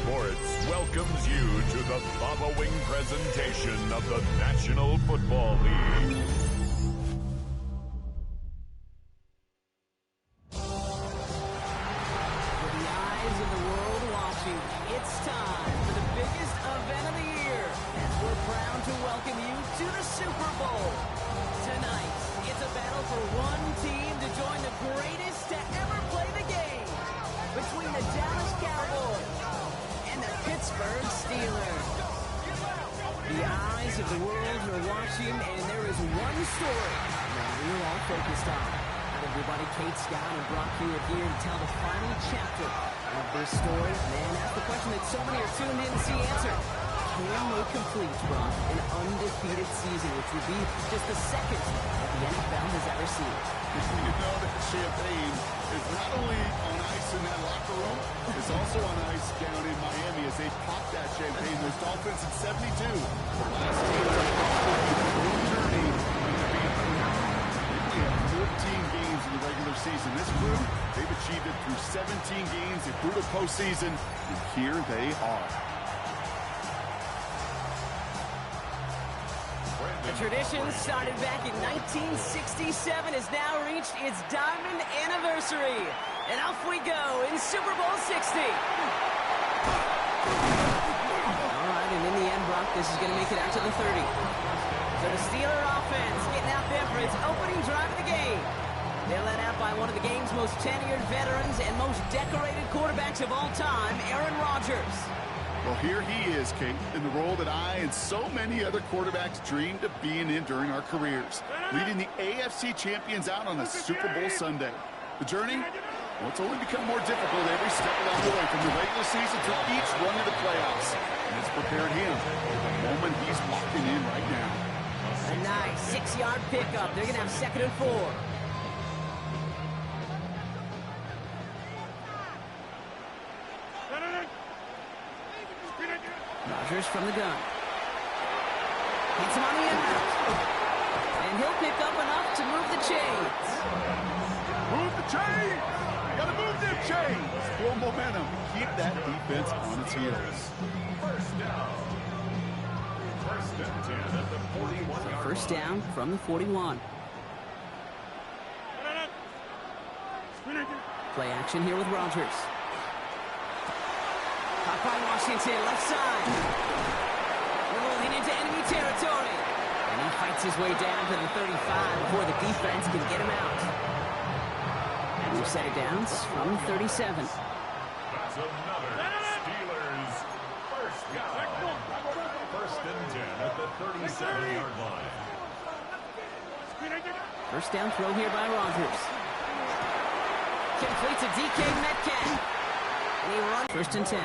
Sports welcomes you to the following presentation of the National Football League. With the eyes of the world watching, it's time for the biggest event of the year. And we're proud to welcome you to the Super Bowl. Tonight, it's a battle for one team to join the greatest to ever play the game. Between the Dallas Cowboys and the Pittsburgh Steelers. The eyes of the world are watching, and there is one story that we're all focused on. Everybody, Kate, Scott, and Brock Hewitt here to tell the final chapter of this story. Man, that's the question that so many are tuned in to see answered. Can they complete, Brock, an undefeated season, which would be just the second that the NFL has ever seen? You know that the champagne is not only on ice in that locker room, it's also on ice down in Miami as they pop that champagne. Those Dolphins in 72. The last team to full journey into being phenomenal. They have 14 games in the regular season. This crew, they've achieved it through 17 games, a brutal postseason, and here they are. The tradition started back in 1967 has now reached its diamond anniversary. And off we go in Super Bowl 60. All right, and in the end, Brock, this is going to make it out to the 30. So the Steeler offense getting out there for its opening drive of the game. They're led out by one of the game's most tenured veterans and most decorated quarterbacks of all time, Aaron Rodgers. Well, here he is, Kate, in the role that I and so many other quarterbacks dreamed of being in during our careers, leading the AFC champions out on a Super Bowl Sunday. The journey? Well, it's only become more difficult every step along the way, from the regular season to each run of the playoffs. And it's prepared him for the moment he's walking in right now. A nice 6-yard pickup. They're going to have 2nd and 4. Rodgers from the gun. Hits him on the end route. And he'll pick up enough to move the chains. Move the chains! Gotta move them chains! Build momentum. Keep that defense on its heels. First down. First and 10 at the 41-yard First down from the 41. Play action here with Rodgers. Caught by Washington, left side. Rolling into enemy territory. And he fights his way down to the 35 before the defense can get him out. And we've set it down from the 37. That's another Steelers first down. First and 10 at the 37-yard line. First down throw here by Rodgers. Complete to DK Metcalf. And he runs first and 10.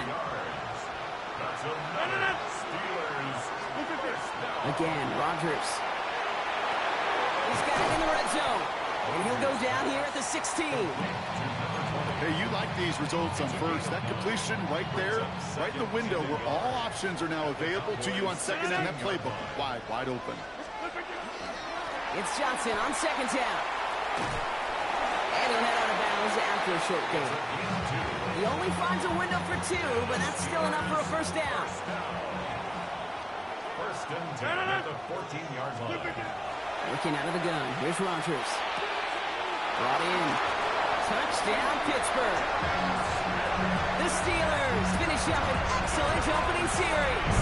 That's another Steelers first down. Again, Rodgers. He's got it in the red zone. And he'll go down here at the 16. Hey, you like these results on first. That completion right there, right in the window where all options are now available to you on second down. That playbook wide open. It's Johnson on 2nd down. And he'll head out of bounds after a short gain. He only finds a window for 2, but that's still enough for a first down. First and 10 at the 14-yard line. Looking out of the gun. Here's Rodgers. Brought in. Touchdown, Pittsburgh. The Steelers finish up an excellent opening series.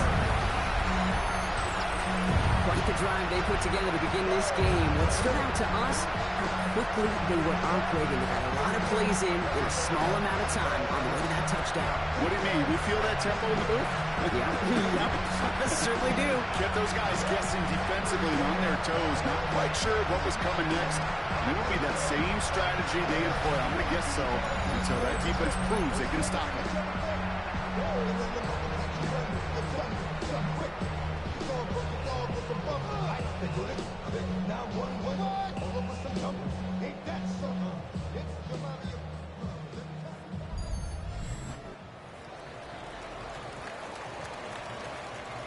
Quite the drive they put together to begin this game. What stood out to us, how quickly they were operating. They got a lot of plays in a small amount of time on the way to that touchdown. What do you mean? We feel that tempo in the booth? Yeah, certainly do. Kept those guys guessing defensively and on their toes, not quite sure what was coming next. And it'll be that same strategy they employ, I'm going to guess so, until that defense proves they can stop it.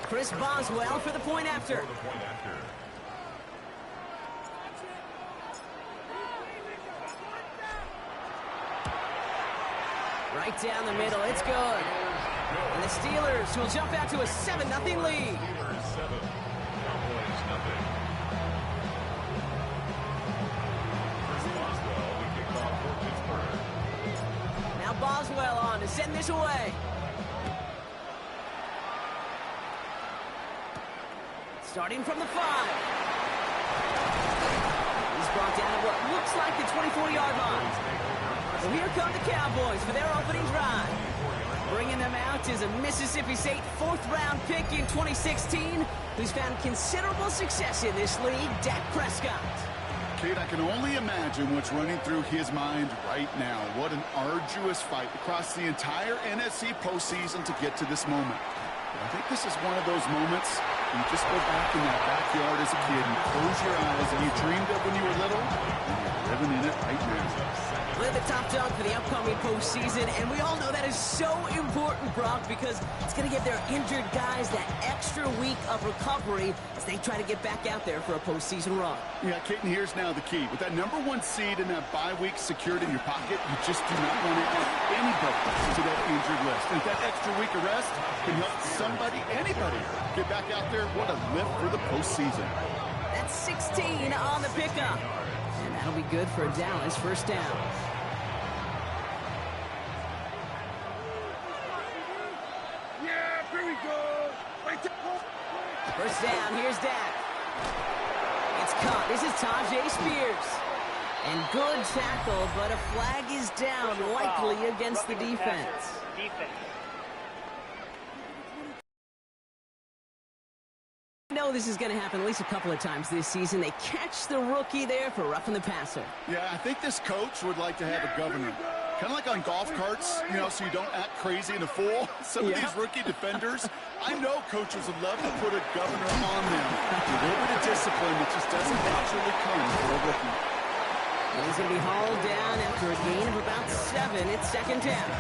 Chris Boswell for the point after. Right down the middle, it's good. And the Steelers will jump out to a 7-0 lead. Steelers 7, Cowboys nothing. Chris Boswell will kick off for Pittsburgh. Now Boswell on to send this away. Starting from the 5. He's brought down at what looks like the 24-yard line. So here come the Cowboys for their opening drive. Bringing them out is a Mississippi State 4th-round pick in 2016 who's found considerable success in this league, Dak Prescott. Kate, I can only imagine what's running through his mind right now. What an arduous fight across the entire NFC postseason to get to this moment. But I think this is one of those moments you just go back in that backyard as a kid and close your eyes and you dreamed of when you were little, and you're living in it right now. We're the top dog for the upcoming postseason, and we all know that is so important, Brock, because it's going to give their injured guys that extra week of recovery as they try to get back out there for a postseason run. Yeah, Kate, and here's now the key. With that #1 seed and that bye week secured in your pocket, you just do not want to add anybody to that injured list. And if that extra week of rest can help somebody, anybody, get back out there, what a lift for the postseason. That's 16 on the pickup. And that'll be good for Dallas first down. First down, here's Dak. It's caught. This is Tajay Spears. And good tackle, but a flag is down, likely against the defense. I know this is going to happen at least a couple of times this season. They catch the rookie there for roughing the passer. Yeah, I think this coach would like to have a governor. Kind of like on golf carts, you know, so you don't act crazy and a fool. Some of these rookie defenders, I know coaches would love to put a governor on them. A little bit of discipline that just doesn't naturally come for a rookie. And he's going to be hauled down after a gain of about 7. It's second down.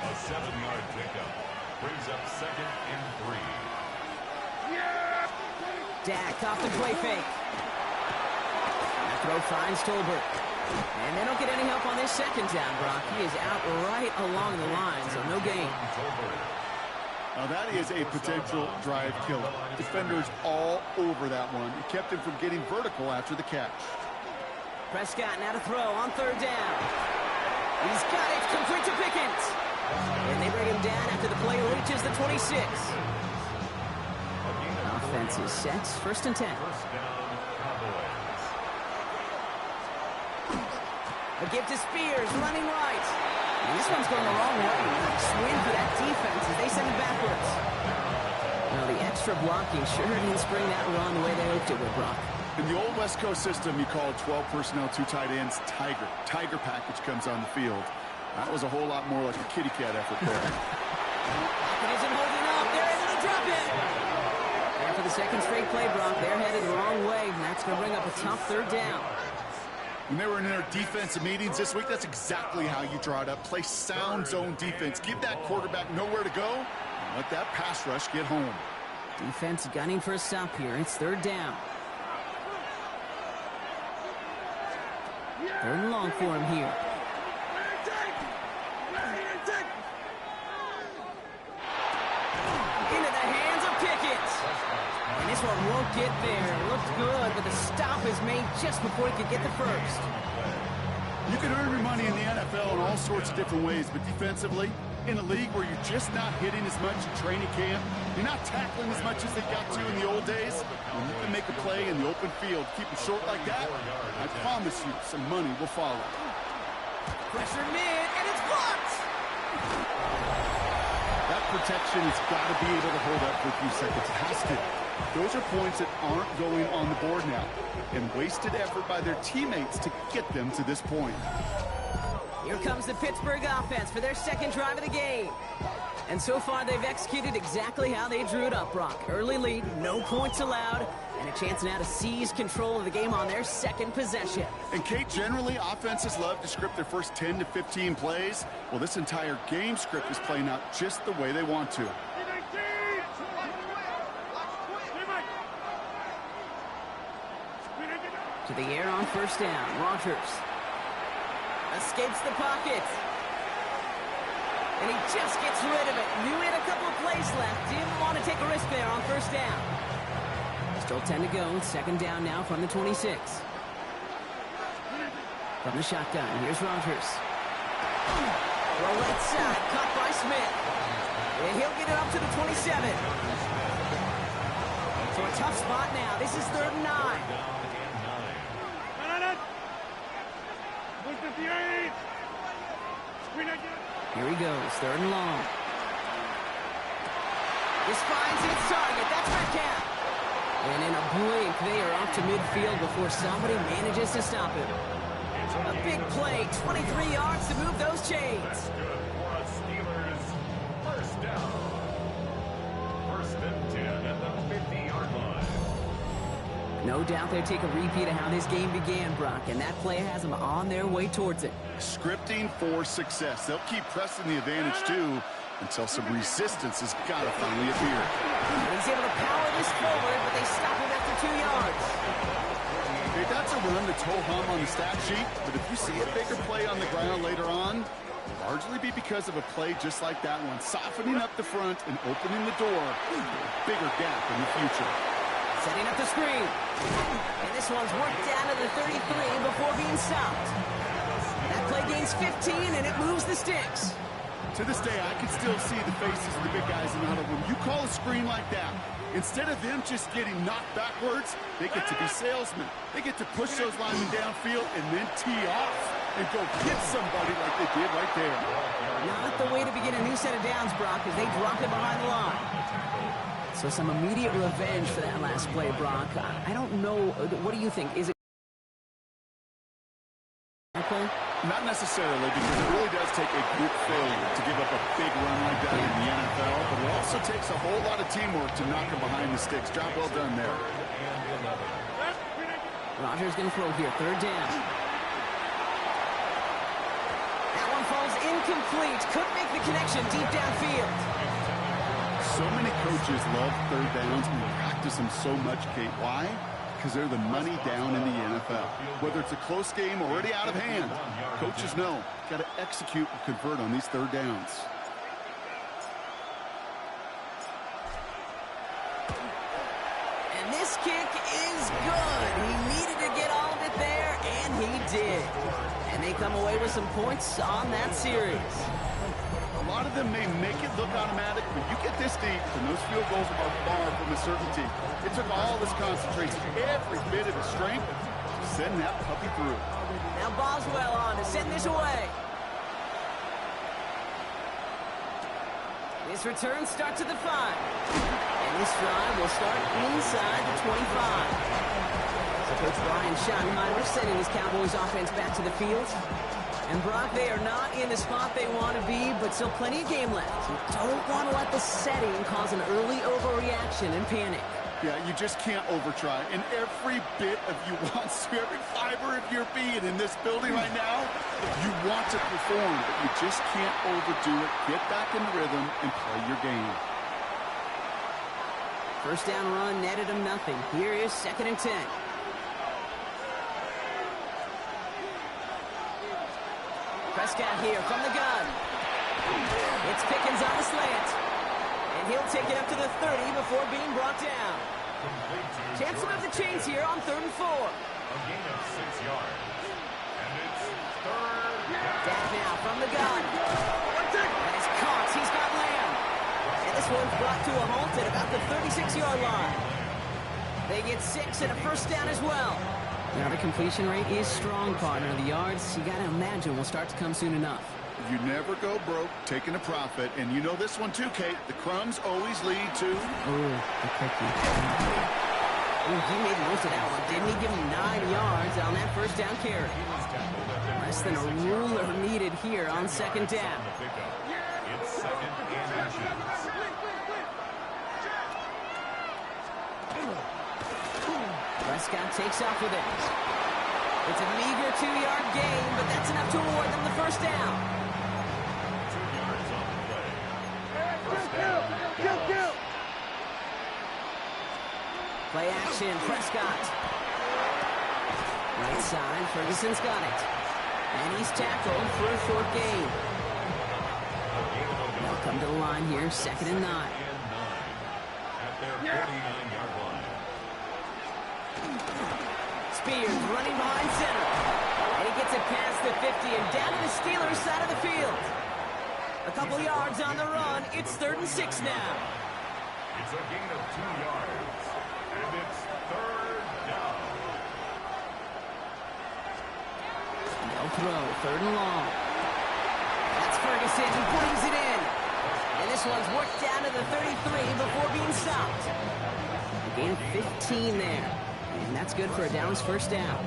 A 7-yard pickup brings up 2nd and 3. Dak off the play fake. That throw finds Tolbert. And they don't get any help on this second down, Brock. He is out right along the line, so no gain. Now that is a potential drive killer. Defenders all over that one. It kept him from getting vertical after the catch. Prescott now to throw on 3rd down. He's got it, complete to Pickens. And they bring him down after the play reaches the 26. Offense is set, 1st and 10. First down, Cowboys. A give to Spears, running right. And this one's going the wrong way. Swing for that defense as they send it backwards. Well, the extra blocking sure didn't spring that run the way they hoped it would, Brock. In the old West Coast system, you called 12 personnel, 2 tight ends, Tiger. Tiger package comes on the field. That was a whole lot more like a kitty cat effort there. Hopkins isn't holding up. They're able to drop it. And for the second straight play, Brock, they're headed the wrong way, and that's going to bring up a tough 3rd down. When they were in their defensive meetings this week, that's exactly how you draw it up. Play sound zone defense. Give that quarterback nowhere to go, and let that pass rush get home. Defense gunning for a stop here. It's 3rd down. 3rd and long for him here. Into the hands of Pickett. And this one won't get there. It looked good, but the stop is made just before he could get the first. You can earn your money in the NFL in all sorts of different ways, but defensively, in a league where you're just not hitting as much in training camp, you're not tackling as much as they got to in the old days, when you can make a play in the open field, keep them short like that, I promise you some money will follow. Pressure mid, and it's blocked! That protection has got to be able to hold up for a few seconds. It has to. Those are points that aren't going on the board now, and wasted effort by their teammates to get them to this point. Here comes the Pittsburgh offense for their second drive of the game. And so far, they've executed exactly how they drew it up, Brock. Early lead, no points allowed, and a chance now to seize control of the game on their second possession. And, Kate, generally, offenses love to script their first 10 to 15 plays. Well, this entire game script is playing out just the way they want to. To the air on first down. Rogers escapes the pocket. And he just gets rid of it. Knew he had a couple of plays left. Didn't want to take a risk there on first down. Still 10 to go. Second down now from the 26. From the shotgun, here's Rodgers. Well, left side, caught by Smith. And he'll get it up to the 27. So a tough spot now. This is 3rd and 9. Here he goes, 3rd and long. This finds its target. That's Metcalf. And in a blink, they are off to midfield before somebody manages to stop him. A big play, 23 yards to move those chains. That's good for us Steelers. First down. 1st and 10 at the 50-yard line. No doubt they take a repeat of how this game began, Brock, and that play has them on their way towards it. Scripting for success. They'll keep pressing the advantage, too, until some resistance has got to finally appear. He's able to power this forward, but they stop him after 2 yards. Okay, that's a run that's ho-hum on the stat sheet, but if you see a bigger play on the ground later on, it'll largely be because of a play just like that one, softening up the front and opening the door to a bigger gap in the future. Setting up the screen. And this one's worked down to the 33 before being stopped. That play gains 15, and it moves the sticks. To this day, I can still see the faces of the big guys in the huddle room. You call a screen like that, instead of them just getting knocked backwards, they get to be salesmen. They get to push those linemen downfield and then tee off and go hit somebody like they did right there. Not the way to begin a new set of downs, Brock, as they drop it behind the line. So some immediate revenge for that last play, Brock. I don't know. What do you think? Is it... Not necessarily, because it really does take a group failure to give up a big run like that in the NFL, but it also takes a whole lot of teamwork to knock them behind the sticks. Job well done there. Rodgers going to throw here. 3rd down. That one falls incomplete. Couldn't make the connection deep downfield. So many coaches love 3rd downs and practice them so much, Kate. Why? Because they're the money down in the NFL. Whether it's a close game or already out of hand, coaches know got to execute and convert on these 3rd downs. And this kick is good. He needed to get all of it there, and he did. And they come away with some points on that series. A lot of them may make it look automatic, but you get this deep, and those field goals are far from a certainty. It took all this concentration, every bit of his strength, to send that puppy through. Now Boswell on to send this away. This return starts at the 5. And this drive will start inside the 25. So Coach Brian Schottenheimer sending his Cowboys offense back to the field. And Brock, they are not in the spot they want to be, but still plenty of game left. You don't want to let the setting cause an early overreaction and panic. Yeah, you just can't overtry. And every bit of you wants to, every fiber of your being in this building right now, you want to perform, but you just can't overdo it. Get back in the rhythm and play your game. First down run netted him nothing. Here is 2nd and 10. Prescott here from the gun. It's Pickens on the slant. And he'll take it up to the 30 before being brought down. Chance to move the chains here on 3rd and 4. A gain of 6 yards. And it's 3rd down. Back now from the gun. And it's caught. He's got Lamb. And this one's brought to a halt at about the 36-yard line. They get 6 and a first down as well. Now the completion rate is strong, partner. The yards, you got to imagine, will start to come soon enough. You never go broke taking a profit. And you know this one too, Kate. The crumbs always lead to... Oh, the cookie. Ooh, he made most of that one. Didn't he give him 9 yards on that first down carry? Less than a ruler needed here on 2nd down. It's 2nd and inches. Prescott takes off with it. It's a meager 2-yard gain, but that's enough to award them the first down. 2 yards on the play. First down. Play action, Prescott. Right side, Ferguson's got it. And he's tackled for a short gain. A gain Come to the line here, 2nd and 9. At their 49-yard line. Spears running behind center. And he gets it past the 50 and down to the Steelers' side of the field. A couple yards on the run. It's 3rd and 6 now. It's a gain of 2 yards. And it's 3rd down. No throw, 3rd and long. That's Ferguson, he brings it in. And this one's worked down to the 33 before being stopped. A gain of 15 there. And that's good for a Downs 1st down.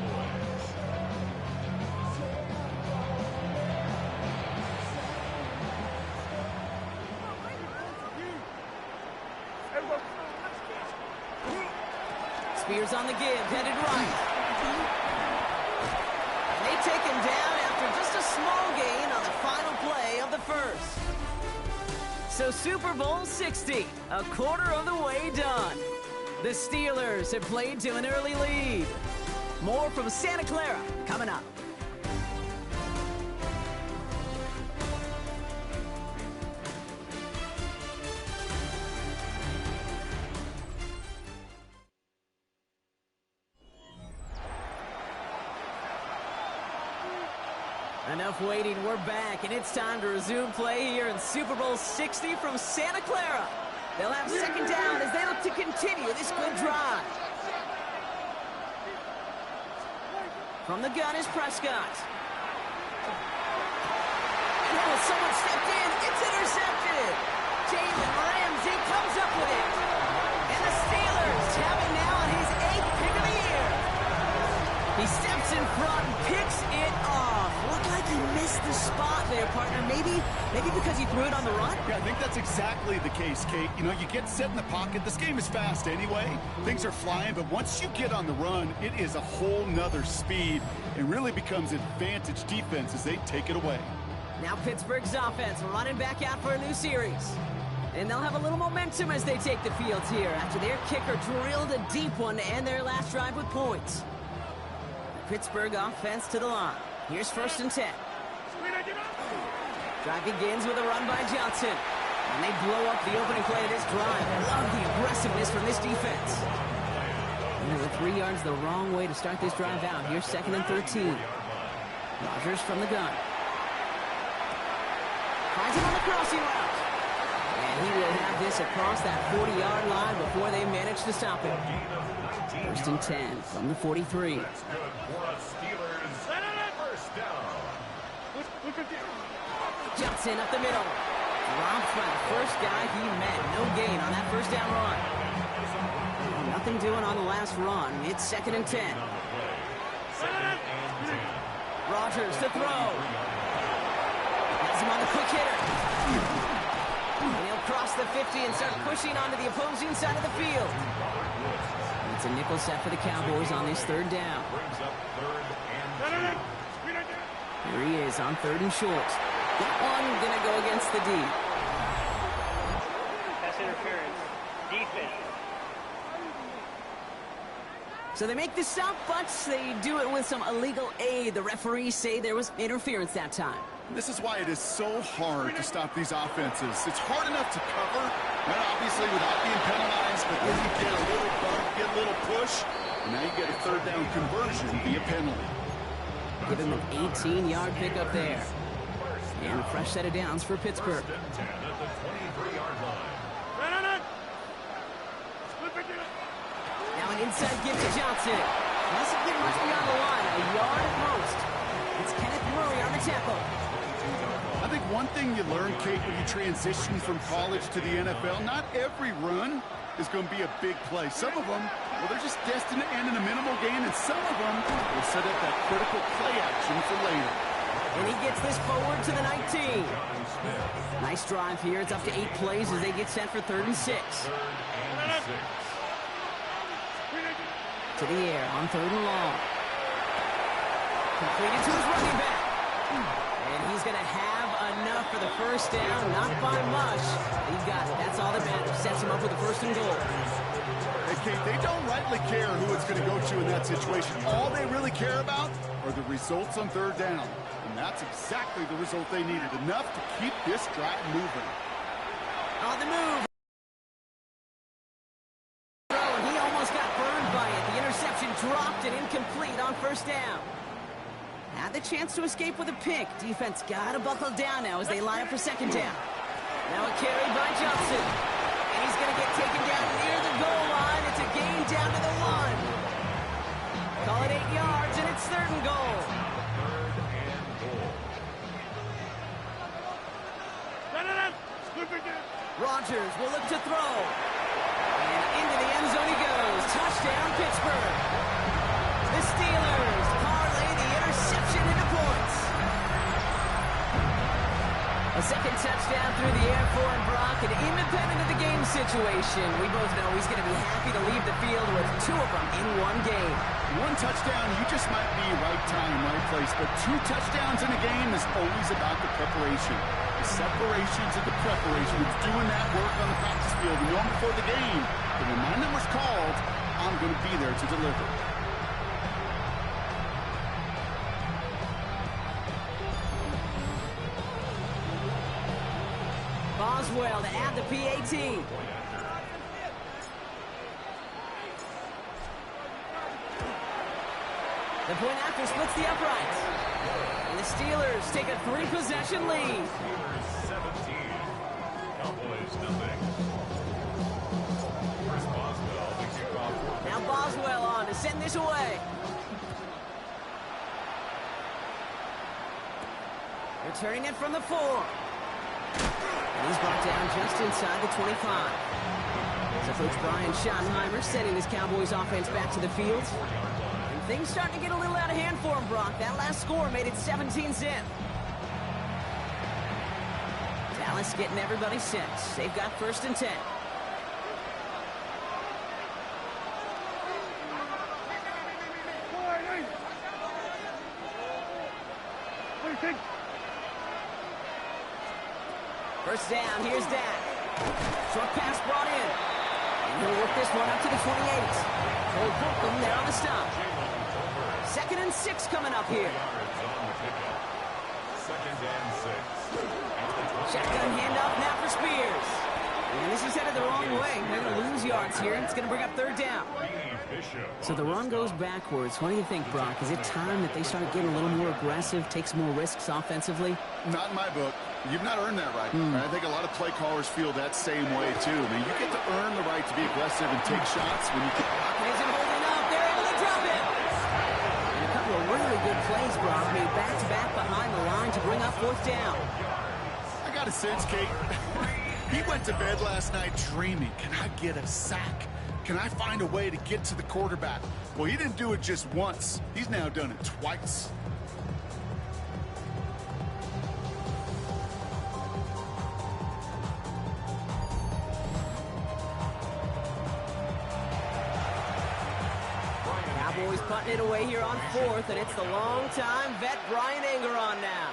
Spears on the give, headed right. And they take him down after just a small gain on the final play of the 1st. So Super Bowl 60, a quarter of the way done. The Steelers have played to an early lead. More from Santa Clara coming up. Enough waiting, we're back, and it's time to resume play here in Super Bowl 60 from Santa Clara. They'll have 2nd down as they look to continue this good drive. From the gun is Prescott. Oh, someone stepped in. It's intercepted. Jalen Ramsey comes up with it. And the Steelers have it now on his 8th pick of the year. He steps in front and picks it off. Looked like he missed the spot there, partner. Maybe because he threw it on the run? Yeah, I think that's exactly the case, Kate. You know, you get set in the pocket. This game is fast anyway. Things are flying, but once you get on the run, it is a whole nother speed. It really becomes advantage defense as they take it away. Now Pittsburgh's offense running back out for a new series. And they'll have a little momentum as they take the field here after their kicker drilled a deep one to end their last drive with points. Pittsburgh offense to the line. Here's 1st and 10. Drive begins with a run by Johnson. And they blow up the opening play of this drive. Love the aggressiveness from this defense. And they were 3 yards the wrong way to start this drive out. Here's 2nd and 13. Rodgers from the gun. Finds him on the crossing route. And he will have this across that 40-yard line before they manage to stop him. 1st and 10 from the 43. That's good for a Steelers 1st down. Johnson up the middle. Dropped by the first guy he met. No gain on that 1st down run. Nothing doing on the last run. It's 2nd and 10. Rodgers to throw. Has him on the quick hitter. And he'll cross the 50 and start pushing onto the opposing side of the field. It's a nickel set for the Cowboys on this 3rd down. Here he is on 3rd and short. That one gonna go against the D. Pass interference. Defense. So they make the stop, but they do it with some illegal aid. The referees say there was interference that time. This is why it is so hard to stop these offenses. It's hard enough to cover, and obviously without being penalized, but then you get a little bump, get a little push, and now you get a 3rd down conversion via penalty. Give him an 18-yard pickup there. And a fresh set of downs for Pittsburgh. At the 23-yard line. Now an inside give to Johnson. Doesn't get much beyond the line. A yard at most. It's Kenneth Murray on the tackle. I think one thing you learn, Kate, when you transition from college to the NFL, not every run is going to be a big play. Some of them, well, they're just destined to end in a minimal gain, and some of them will set up that critical play action for later. And he gets this forward to the 19. Nice drive here. It's up to 8 plays as they get set for 3rd and 6. To the air on 3rd and long. Completed to his running back. And he's going to have enough for the 1st down. Not by much. He's got it. That's all that matters. Sets him up with the 1st and goal. Hey, Kate, they don't rightly care who it's going to go to in that situation. All they really care about are the results on 3rd down. And that's exactly the result they needed. Enough to keep this drive moving. On the move. And he almost got burned by it. The interception dropped and incomplete on first down. Had the chance to escape with a pick. Defense got to buckle down now as they line up for second down. Now a carry by Johnson. And he's going to get taken down near the goal line. It's a gain down to the 1. Call it 8 yards, and it's 3rd and goal. Rodgers will look to throw. And into the end zone he goes. Touchdown, Pittsburgh. The Steelers parlay the interception into points. A second touchdown through the air for Brock, and independent of the game situation, we both know he's going to be happy to leave the field with 2 of them in one game. 1 touchdown, you just might be right time, right place, but 2 touchdowns in a game is always about the preparation. The separation to the preparation. It's doing that work on the practice field, and knowing before the game that when my number's called, I'm going to be there to deliver. Boswell to add the PAT. The point after splits the uprights. And the Steelers take a 3-possession lead. Steelers 17, Cowboys nothing. Here's Boswell to kick off. Now Boswell on to send this away. Returning it from the 4. And he's brought down just inside the 25. So Coach Brian Schottenheimer sending his Cowboys offense back to the field. And things starting to get a little out of hand for him, Brock. That last score made it 17-zip. Dallas getting everybody set. They've got 1st and 10. First down, here's Dak. Short pass brought in. And he'll work this one up to the 28. Hold Brooklyn there on the stop. 2nd and 6 coming up here. Second and 6. Shotgun handoff now for Spears. And this is headed the wrong way. They're going to lose yards here. It's going to bring up 3rd down. So the run goes backwards. What do you think, Brock? Is it time that they start getting a little more aggressive, take some more risks offensively? Not in my book. You've not earned that right. I think a lot of play callers feel that same way, too. I mean, you get to earn the right to be aggressive and take shots when you can. Isn't holding up. They're able to drop it. And a couple of really good plays, Brock, made back-to-back behind the line to bring up 4th down. I got a sense, Kate. He went to bed last night dreaming, can I get a sack? Can I find a way to get to the quarterback? Well, he didn't do it just once. He's now done it twice. Cowboys putting it away here on 4th, and it's the long-time vet Brian Anger on now.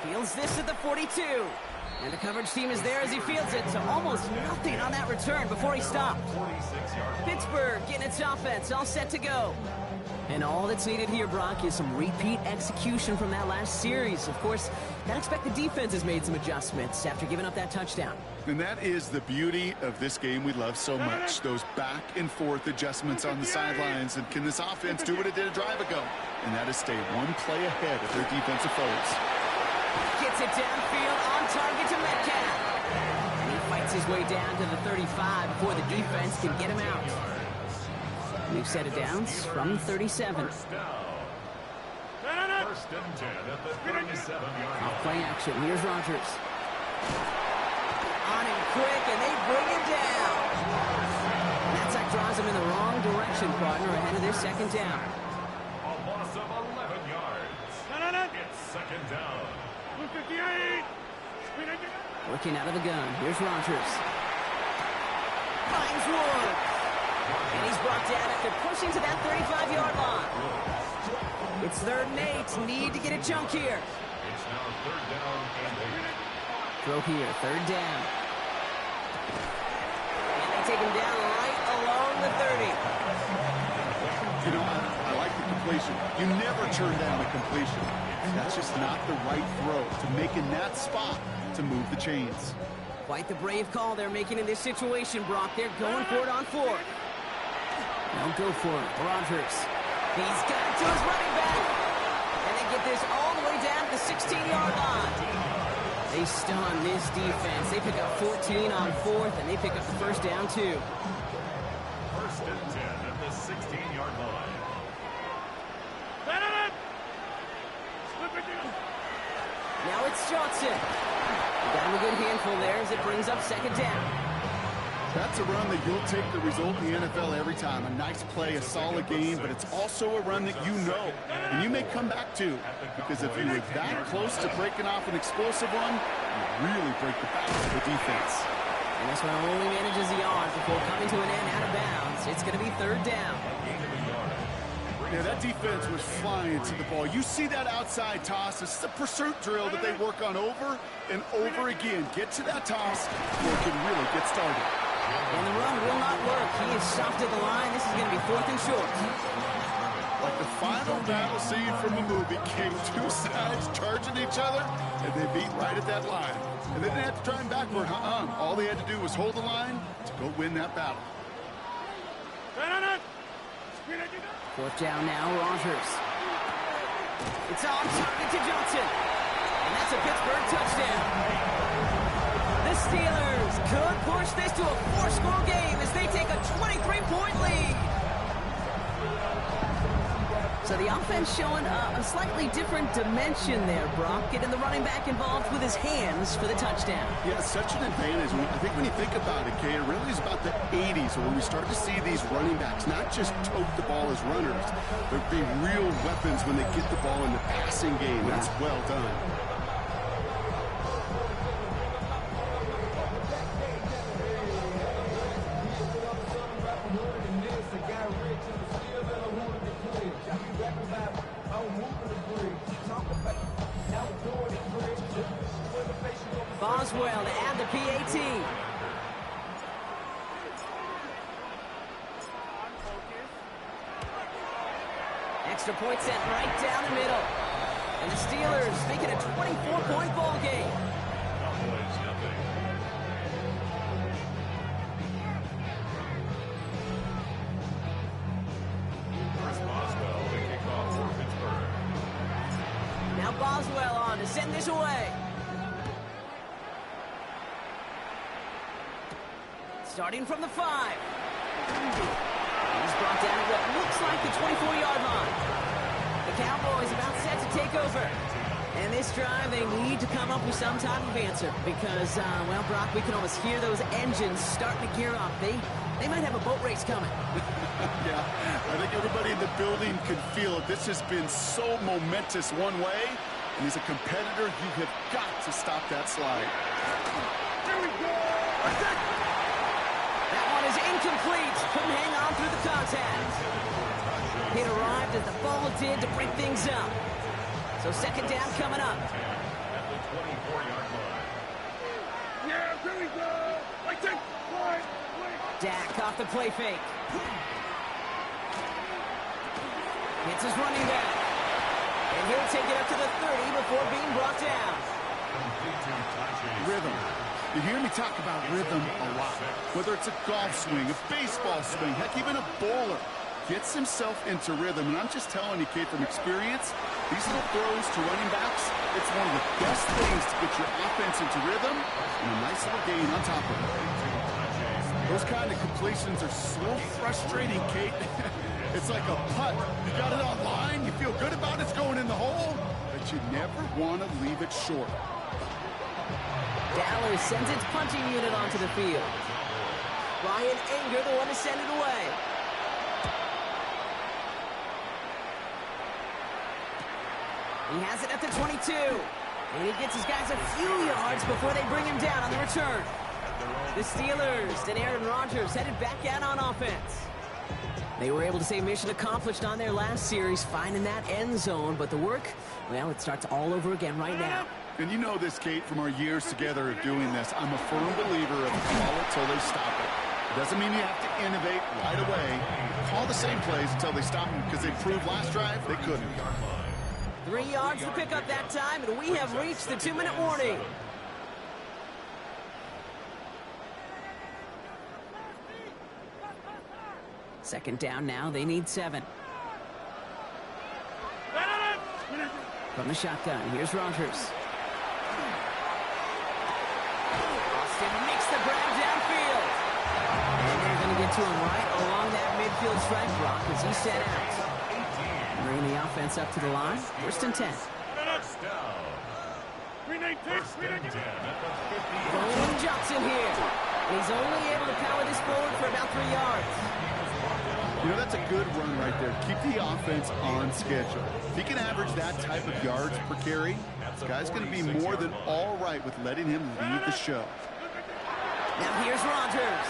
Fields this at the 42. And the coverage team is there as he fields it, so almost nothing on that return before he stopped. Pittsburgh getting its offense all set to go. And all that's needed here, Brock, is some repeat execution from that last series. Of course, gotta expect the defense has made some adjustments after giving up that touchdown. And that is the beauty of this game we love so much. Those back and forth adjustments on the sidelines. And can this offense do what it did a drive ago? And that is stay one play ahead of their defensive foes. Gets it downfield on target to Metcalf. And he fights his way down to the 35 before the defense can get him out. New set of downs from 37. First and 10 at the 37-yard line. Off play action. Here's Rodgers. On him quick, and they bring him down. And that sack draws him in the wrong direction, partner, ahead of their 2nd down. A loss of 11 yards. It's 2nd down. Working out of the gun. Here's Rodgers. Finds Woods. And he's brought down after pushing to that 35-yard line. It's 3rd and 8. Need to get a chunk here. It's now 3rd down and 8. Throw here. 3rd down. And they take him down right along the 30. You know, I like the completion. You never turn down a completion. That's just not the right throw to make in that spot to move the chains. Quite the brave call they're making in this situation, Brock. They're going for it on fourth. Now go for it, Rodgers. He's got it to his running back. And they get this all the way down to the 16-yard line. They stun this defense. They pick up 14 on fourth, and they pick up the first down, too. First and 10 at the 16-yard line. Now it's Johnson. Got him a good handful there as it brings up second down. That's a run that you'll take the result in the NFL every time. A nice play, a solid game, but it's also a run that you know, and you may come back to. Because if you were that close to breaking off an explosive run, you really break the back of the defense. And this one only manages a yard before coming to an end out of bounds. It's going to be third down. Yeah, that defense was flying to the ball. You see that outside toss. This is a pursuit drill that they work on over and over again. Get to that toss before it can really get started. And the run will not work. He is stopped at the line. This is going to be fourth and short. Like the final battle scene from a movie, came two sides charging each other, and they beat right at that line. And they didn't have to try him backward. All they had to do was hold the line to go win that battle. Fourth down now, Rodgers. It's on target to Johnson. And that's a Pittsburgh touchdown. The Steelers could push this to a 4-score game as they take a 23-point lead. So the offense showing a slightly different dimension there, Brock. Getting the running back involved with his hands for the touchdown. Yeah, it's such an advantage. I think when you think about it, Kay, it really is about the 80s when we start to see these running backs not just tote the ball as runners, but be real weapons when they get the ball in the passing game. That's well done. Boswell to add the PAT. Extra point set right down the middle. And the Steelers making a 24-point ball game. Boswell to kick off for Pittsburgh. Now Boswell on to send this away. Starting from the 5. He's brought down at what looks like the 24-yard line. The Cowboys about set to take over. And this drive, they need to come up with some type of answer because, well, Brock, we can almost hear those engines starting to gear up. They might have a boat race coming. Yeah, I think everybody in the building can feel it. This has been so momentous one way, and as a competitor, you have got to stop that slide. There we go. That one is incomplete. Couldn't hang on through the contact. It arrived as the ball did to break things up. So second down coming up. At the 24-yard line. Yeah, there we go. I take one. Dak off the play fake. Hits his running back. And he'll take it up to the 30 before being brought down. Rhythm. You hear me talk about rhythm a lot. Whether it's a golf swing, a baseball swing, heck, even a bowler gets himself into rhythm. And I'm just telling you, Kate, from experience, these little throws to running backs, it's one of the best things to get your offense into rhythm and a nice little gain on top of it. Those kind of completions are so frustrating, Kate. It's like a putt. You got it on line, you feel good about it's going in the hole, but you never want to leave it short. Dallas sends its punching unit onto the field. Ryan Anger, the one to send it away. He has it at the 22. And he gets his guys a few yards before they bring him down on the return. The Steelers and Aaron Rodgers headed back out on offense. They were able to say mission accomplished on their last series, finding that end zone. But the work, well, it starts all over again right now. And you know this, Kate, from our years together of doing this. I'm a firm believer of call it till they stop it. It doesn't mean you have to innovate right away. Call the same plays until they stop them because they proved last drive they couldn't. 3 yards to pick up that time, and we have reached the 2-minute warning. Second down now, they need 7. From the shotgun, here's Rodgers. Austin makes the grab downfield. And they're going to get to him right along that midfield strike block as he set out. Bringing the offense up to the line. First and 10. Rolling Johnson here. And he's only able to power this forward for about 3 yards. You know, that's a good run right there. Keep the offense on schedule. If he can average that type of yards per carry, this guy's going to be more than all right with letting him lead the show. Now here's Rodgers.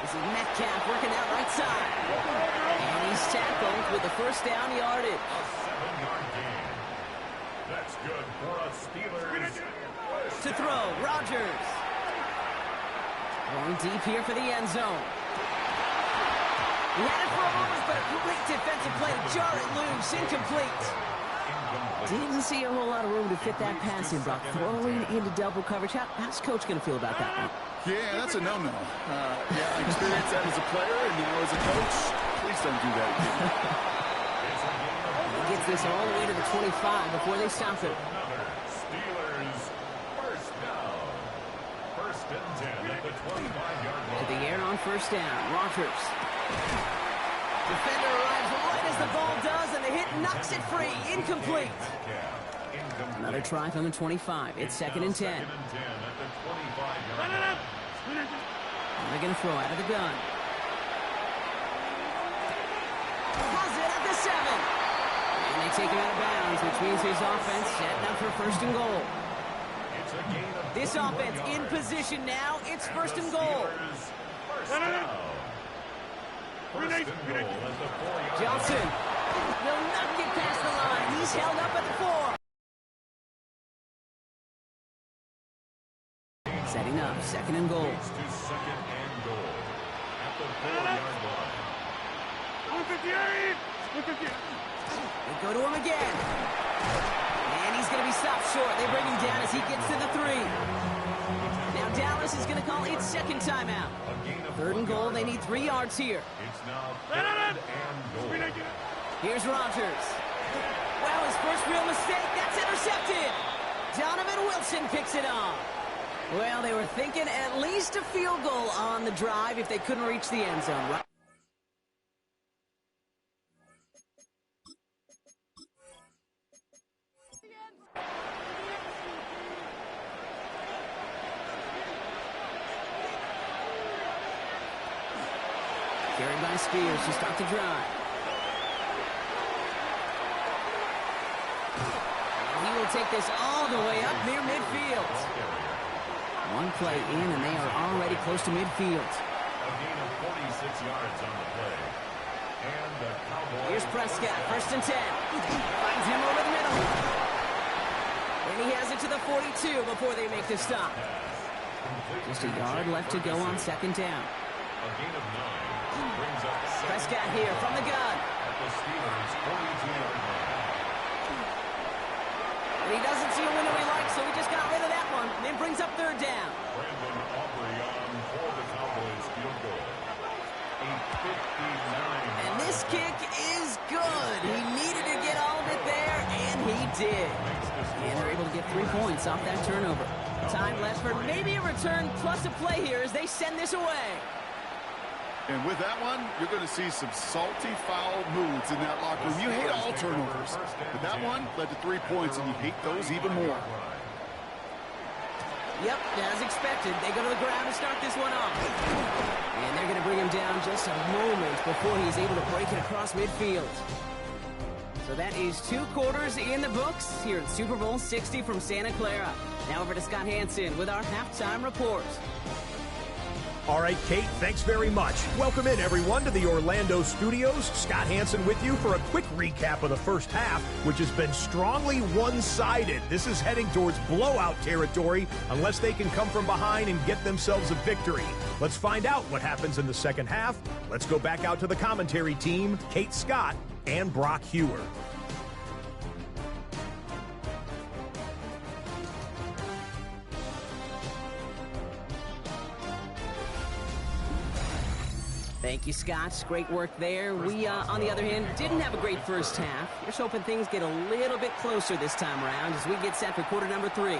This is Metcalf working out right side. And he's tackled with the first down yardage. A 7-yard gain. That's good for a Steelers. To throw, Rodgers. Going deep here for the end zone. He had it for a moment, but a great defensive play to jar it loose. Incomplete. Didn't see a whole lot of room to fit that pass in, Brock. Throwing into double coverage. How's Coach going to feel about that one? Yeah, that's a no-no. Yeah, I experienced that as a player, and now as a coach, please don't do that again. He gets this all the way to the 25 before they stop it. Steelers first down. First and 10 at the 25-yard line. To the air on first down. Rodgers. Defender arrives right as the ball does, and the hit knocks it free. Incomplete. Another try from the 25. It's second and 10. They're going to throw out of the gun. Has it at the 7. And they take him out of bounds, which means his offense setting up for first and goal. This offense in position now. It's first and goal. Johnson will not get past the line. He's held up at the 4. Setting up, second and goal. Second and goal at the 4-yard line. They go to him again. And he's going to be stopped short. They bring him down as he gets to the 3. Now Dallas is going to call its second timeout. Third and goal. They need 3 yards here. It's now third and goal. Here's Rodgers. Well, his first real mistake. That's intercepted. Donovan Wilson picks it off. Well, they were thinking at least a field goal on the drive if they couldn't reach the end zone. Right? Carried by Spears to start the drive. And he will take this all the way up near midfield. One play in, and they are already close to midfield. A gain of 46 yards on the play. And the Cowboys. Here's Prescott, first and 10. Finds him over the middle. And he has it to the 42 before they make the stop. Just a yard left to go on second down. A gain of 9 brings up Prescott here from the gun. at the Steelers' 42-yard line. And he doesn't see a window he likes, so he just got rid of that one. And then brings up third down. Brandon Aubrey on for the Cowboys field goal. A 59. And this kick is good. He needed to get all of it there, and he did. And they're able to get 3 points off that turnover. Time left for maybe a return plus a play here as they send this away. And with that one, you're going to see some salty, foul moods in that locker room. You hate all turnovers, but that one led to 3 points, and you hate those even more. Yep, as expected, they go to the ground to start this one off. And they're going to bring him down just a moment before he's able to break it across midfield. So that is 2 quarters in the books here at Super Bowl 60 from Santa Clara. Now over to Scott Hansen with our halftime report. All right, Kate, thanks very much. Welcome in, everyone, to the Orlando studios. Scott Hansen with you for a quick recap of the first half, which has been strongly one-sided. This is heading towards blowout territory unless they can come from behind and get themselves a victory. Let's find out what happens in the second half. Let's go back out to the commentary team, Kate Scott and Brock Hewer. Thank you, Scott. Great work there. We, on the other hand, didn't have a great first half. Here's hoping things get a little bit closer this time around as we get set for quarter number 3.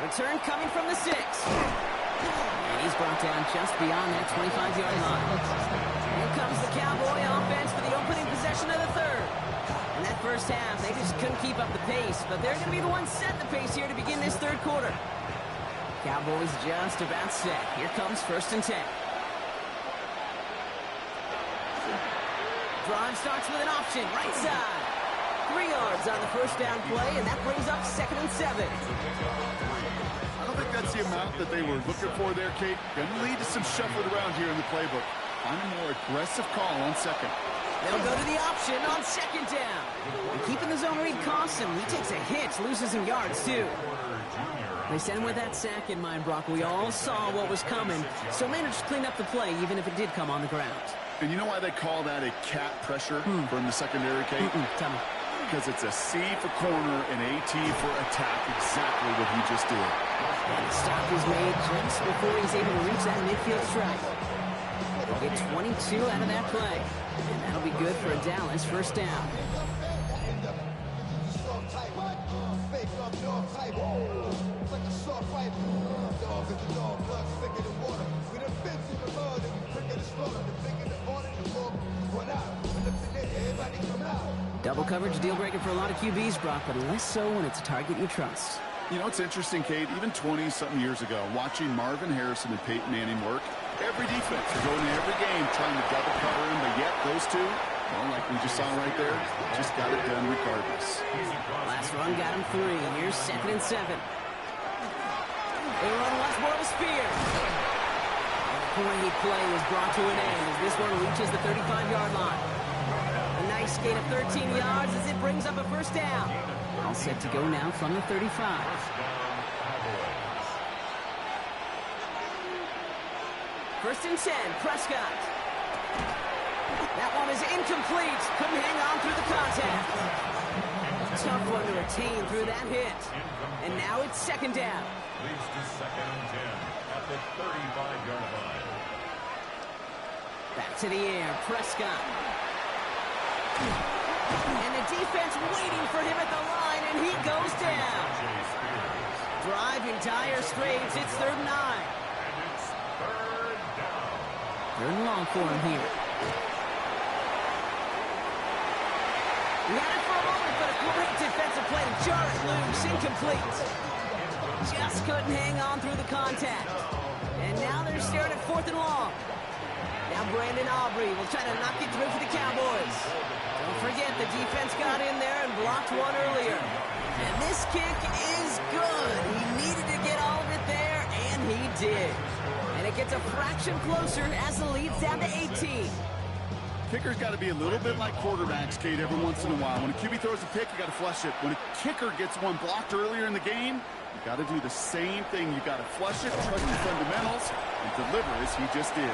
Return coming from the 6. And he's brought down just beyond that 25-yard line. Here comes the Cowboy offense for the opening possession of the 3rd. In that first half, they just couldn't keep up the pace, but they're going to be the ones setting the pace here to begin this 3rd quarter. Cowboys just about set. Here comes 1st and 10. Drive starts with an option, right side. 3 yards on the first down play, and that brings up 2nd and 7. I don't think that's the amount that they were looking for there, Kate. Going to lead to some shuffling around here in the playbook. Find a more aggressive call on 2nd. They'll go to the option on 2nd down. And keeping the zone read costs him. He takes a hit, loses some yards, too. They sent him with that sack in mind, Brock. We all saw what was coming, so managed to clean up the play, even if it did come on the ground. And you know why they call that a cat pressure from the secondary, Kate? Tell me. Because it's a C for corner and AT for attack, exactly what he just did. And the stop was made just before he's able to reach that midfield strike. They'll get 22 out of that play. And that'll be good for a Dallas 1st down. Double coverage, deal breaker for a lot of QBs, Brock, but less so when it's a target you trust. You know, it's interesting, Kate, even 20-something years ago, watching Marvin Harrison and Peyton Manning work, every defense is going to every game trying to double cover him, but yet those two, well, like we just saw right there, just got it done regardless. Last run got him 3. Here's 2nd and 7. They run once more to Spears. Great play was brought to an end as this one reaches the 35-yard line. A nice gain of 13 yards as it brings up a 1st down. All set to go now from the 35. 1st and 10, Prescott. That one is incomplete. Couldn't hang on through the contact. Tough one to retain through that hit. And now it's 2nd down. Leads to 2nd and 10 at the 35-yard line. Back to the air, Prescott. And the defense waiting for him at the line, and he goes down. Driving dire straits, it's 3rd and 9. And it's 3rd down. 3rd and long for him here. We had it for a moment, but a great defensive play to jar it loose, incomplete. Just couldn't hang on through the contact. And now they're staring at 4th and long. Now Brandon Aubrey will try to knock it through for the Cowboys. Don't forget, the defense got in there and blocked one earlier. And this kick is good. He needed to get all of it there, and he did. And it gets a fraction closer as the lead's down to 18. Kicker's got to be a little bit like quarterbacks, Kate, every once in a while. When a QB throws a pick, you got to flush it. When a kicker gets one blocked earlier in the game, you got to do the same thing. You got to flush it, trust the fundamentals, and deliver as he just did.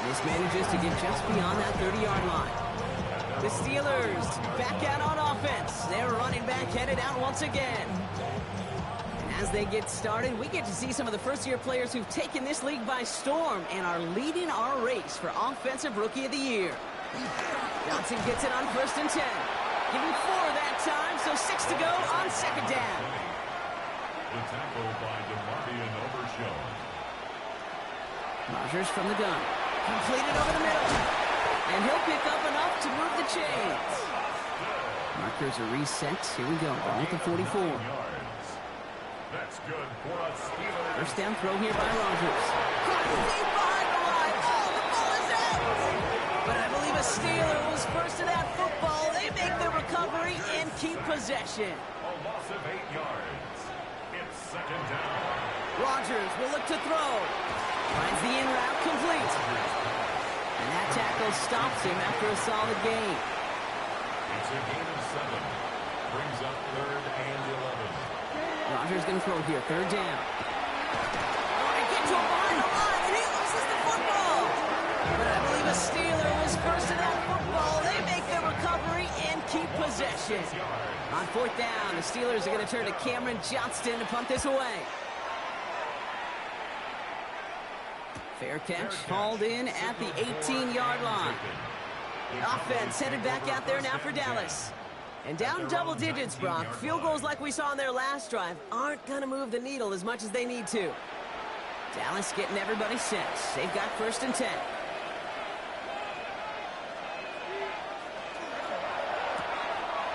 This manages to get just beyond that 30-yard line. The Steelers back out on offense. Their running back headed out once again. And as they get started, we get to see some of the first-year players who've taken this league by storm and are leading our race for Offensive Rookie of the Year. Johnson gets it on 1st and 10. Give him 4 that time, so 6 to go on 2nd down. The tackle by DeMarvion Overshown. Rodgers from the gun. Completed over the middle. And he'll pick up enough to move the chains. Markers are reset. Here we go. Ball at the 44. That's good for a Steelers. First down throw here by Rodgers. Caught deep behind the line. Oh, the ball is out. But I believe a Steeler was first to that football. They make the recovery and keep possession. A loss of 8 yards. It's 2nd down. Rodgers will look to throw. Finds the in route complete. And that tackle stops him after a solid gain. It's a gain of 7. Brings up 3rd and 11. Rodgers going to throw here. 3rd down. Oh, and get to him behind the line, and he loses the football. But I believe a Steeler was first to that football. They make the recovery and keep possession. On 4th down, the Steelers are going to turn to Cameron Johnston to punt this away. Fair catch, hauled in at the 18-yard line. Offense headed back out there now for Dallas. And down double digits, Brock. Field goals like we saw on their last drive aren't going to move the needle as much as they need to. Dallas getting everybody set. They've got 1st and 10.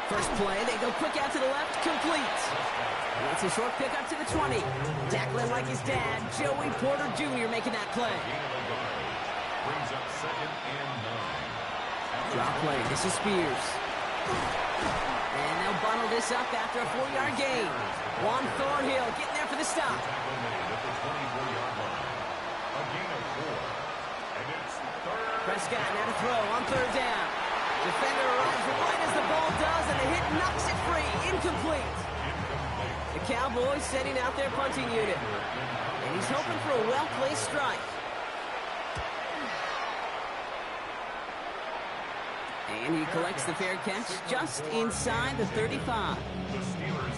First play, they go quick out to the left, complete. And that's a short pickup to the 20. Tackling like his dad, Joey Porter Jr. making that play. Brings up 2nd and 9. Drop play, this is Spears. And they'll bundle this up after a 4-yard gain. Juan Thornhill getting there for the stop. Tackle made at the 24-yard line. A gain of 4. And it's 3rd. Prescott now to throw on 3rd down. Defender arrives right as the ball does, and the hit knocks it free. Incomplete. The Cowboys sending out their punting unit. And he's hoping for a well-placed strike. And he collects the fair catch just inside the 35.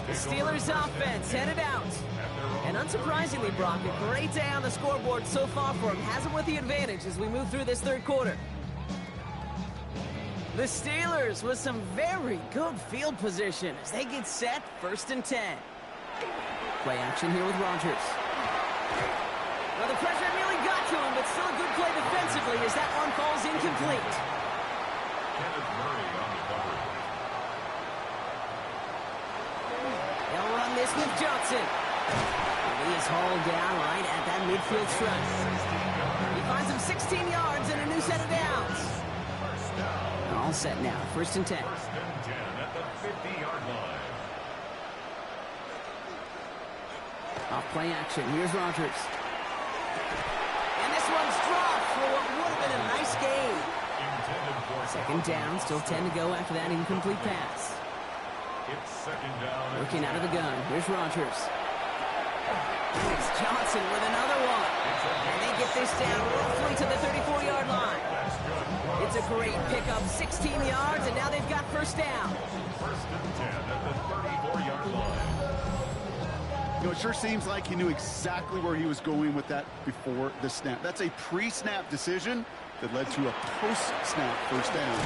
The Steelers offense headed out. And unsurprisingly, Brock, a great day on the scoreboard so far for him. Has him with the advantage as we move through this 3rd quarter. The Steelers with some very good field position as they get set 1st and 10. Play action here with Rodgers. Well, the pressure nearly got to him, but still a good play defensively as that one falls incomplete. Kenneth Murray on the cover. They'll run this with Johnson. And he is hauled down right at that midfield stripe. He finds him 16 yards and a new set of downs. All set now, 1st and 10. 1st and 10 at the 50-yard line. Off play action, here's Rodgers. And this one's dropped for what would have been a nice gain. Intended for 2nd down, still 10 to go after that incomplete pass. It's 2nd down. Looking out of the gun, here's Rodgers. It's Johnson with another one. And they get this down roughly to the 34-yard line. It's a great pickup, 16 yards, and now they've got 1st down. 1st and 10 at the 34-yard line. You know, it sure seems like he knew exactly where he was going with that before the snap. That's a pre-snap decision that led to a post-snap 1st down.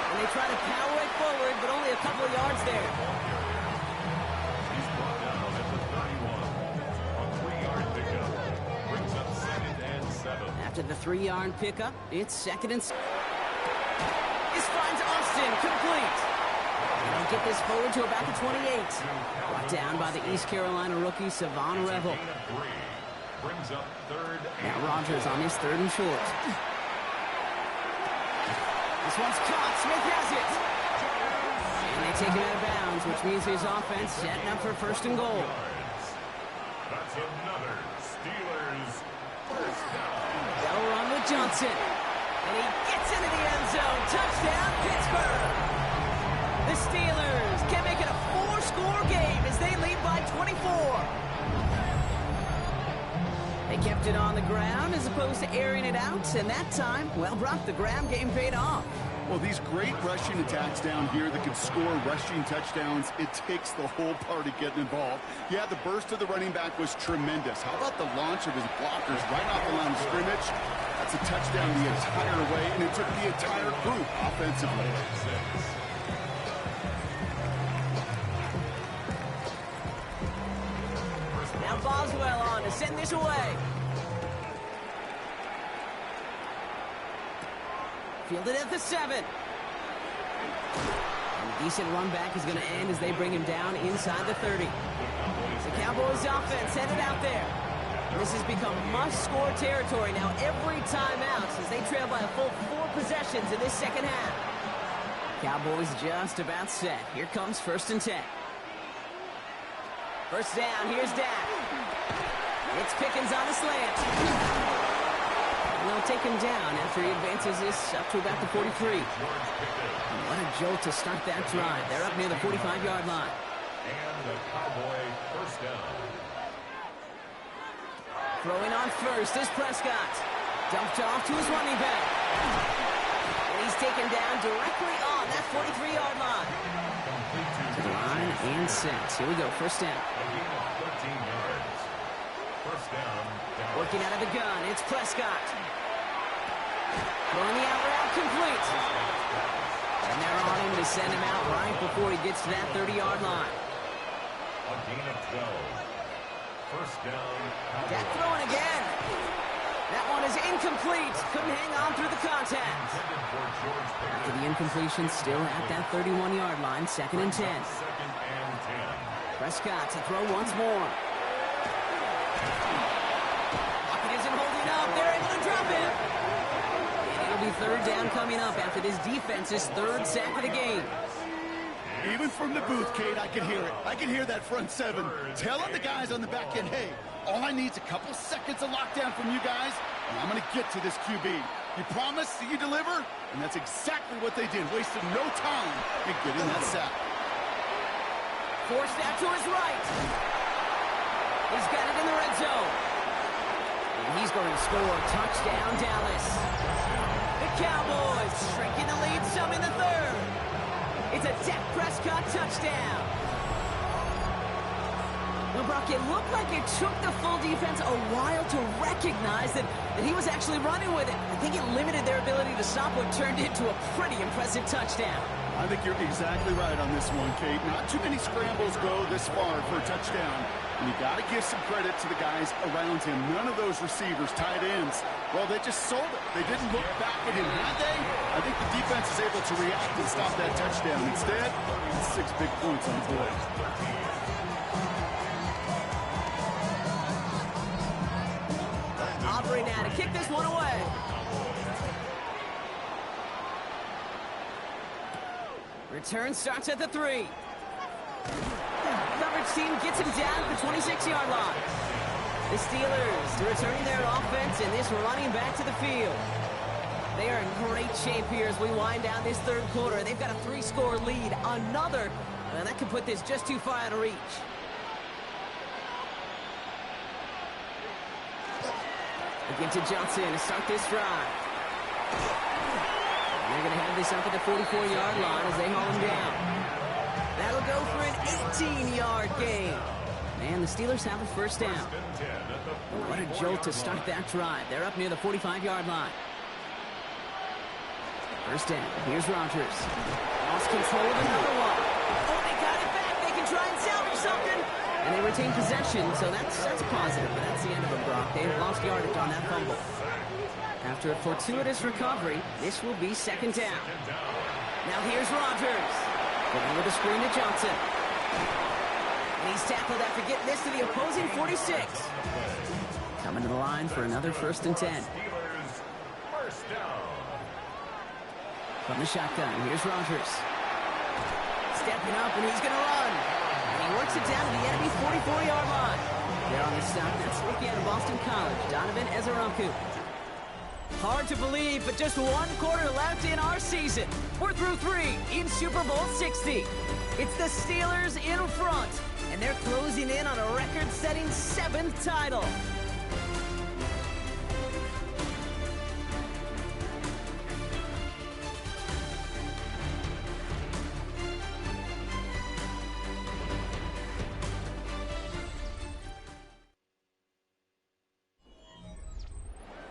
And they try to power it forward, but only a couple of yards there. He's brought down at the 31. A 3-yard pickup. Brings up 2nd and 7. After the 3-yard pickup, it's 2nd and 7. This finds Austin, complete. And they'll get this forward to about the 28. Brought down by the East Carolina rookie, Savon Revel. Gain of 3. Brings up 3rd and Now Rodgers on his 3rd and short. This one's caught. Smith has it. And they take him out of bounds, which means his offense setting up for 1st and goal. That's another Steelers 1st down. They'll run with Johnson. And he gets into the end zone. Touchdown, Pittsburgh. The Steelers can make it a 4-score game as they lead by 24. They kept it on the ground as opposed to airing it out. And that time, well, Brock, the ground game paid off. Well, these great rushing attacks down here that can score rushing touchdowns, it takes the whole party getting involved. Yeah, the burst of the running back was tremendous. How about the launch of his blockers right off the line of scrimmage? That's a touchdown the entire way, and it took the entire group offensively. Now Boswell on to send this away. Fielded at the 7. And a decent run back is going to end as they bring him down inside the 30. The Cowboys offense headed out there. This has become must-score territory now every time out as they trail by a full 4 possessions in this 2nd half. Cowboys just about set. Here comes 1st and 10. 1st down, here's Dak. It's Pickens on the slant. And they'll take him down after he advances this up to about the 43. And what a jolt to start that drive. They're up near the 45-yard line. And the Cowboy 1st down. Throwing on first is Prescott. Dumped off to his running back. And he's taken down directly on that 43-yard line. To the line and set. Here we go, 1st down. A gain of 13 yards. First down. Working out of the gun, it's Prescott. Throwing the out route complete. And they're on him to send him out right before he gets to that 30-yard line. A gain of 12. First down. That throwing again. That one is incomplete. Couldn't hang on through the contact. After the incompletion, still at that 31-yard line, 2nd and 10. Second and 10. Prescott to throw once more. Pocket isn't holding up. They're able to drop it. And it'll be 3rd down coming up after this defense's 3rd sack of the game. Even from the booth, Kate, I can hear it. I can hear that front 7 telling the guys on the back end, hey, all I need is a couple seconds of lockdown from you guys, and I'm going to get to this QB. You promise that you deliver? And that's exactly what they did, wasting no time in getting that sack. Forced out to his right. He's got it in the red zone. And he's going to score. Touchdown, Dallas. The Cowboys shrinking the lead some in the 3rd. It's a Dak Prescott touchdown. Well, Brock, it looked like it took the full defense a while to recognize that he was actually running with it. I think it limited their ability to stop what turned into a pretty impressive touchdown. I think you're exactly right on this one, Kate. Not too many scrambles go this far for a touchdown. And you got to give some credit to the guys around him. None of those receivers, tight ends, well, they just sold it. They didn't look back at him, had they? I think the defense is able to react and stop that touchdown. Instead, it's 6 big points on the board. Aubrey now to kick this one away. Return starts at the 3. Coverage team gets him down at the 26-yard line. The Steelers returning their offense and this running back to the field. They are in great shape here as we wind down this 3rd quarter. They've got a 3-score lead. Another, and that could put this just too far out of reach. Again to Johnson to start this drive. And they're going to have this up at the 44-yard line as they haul him down. That'll go for an 18-yard gain. And the Steelers have a first down. What a jolt to start that drive. They're up near the 45-yard line. First down. Here's Rodgers. Lost control of another one. Oh, they got it back. They can try and salvage something. And they retain possession, so that's positive. But that's the end of it, Brock. They've lost yardage on that fumble. After a fortuitous recovery, this will be 2nd down. Now here's Rodgers. Going with a screen to Johnson. And he's tackled after getting this to the opposing 46. Coming to the line for another 1st and 10. From the shotgun, here's Rodgers. Stepping up, and he's going to run. And he works it down to the enemy 44-yard line. There on the stop, that's rookie out of Boston College, Donovan Ezeraku. Hard to believe, but just 1 quarter left in our season. We're through 3 in Super Bowl 60. It's the Steelers in front, and they're closing in on a record-setting 7th title.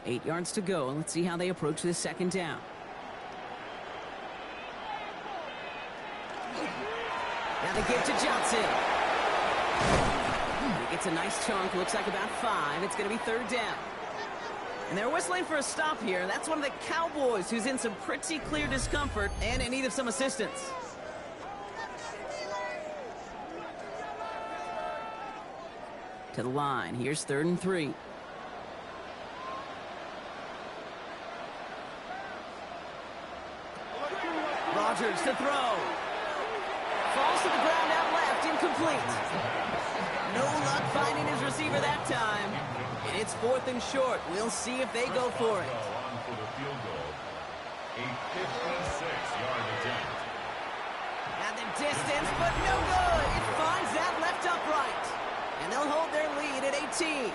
Eight yards to go. Let's see how they approach this 2nd down. Now they give to Johnson. He gets a nice chunk. Looks like about 5. It's going to be 3rd down. And they're whistling for a stop here. That's one of the Cowboys who's in some pretty clear discomfort and in need of some assistance. To the line. Here's 3rd and 3. Rodgers to throw. Falls to the ground out left, incomplete. No luck finding his receiver that time. And it's 4th and short. We'll see if they go for it. On for the field goal. A 56-yard attempt. At the distance, but no good. It finds that left upright. And they'll hold their lead at 18.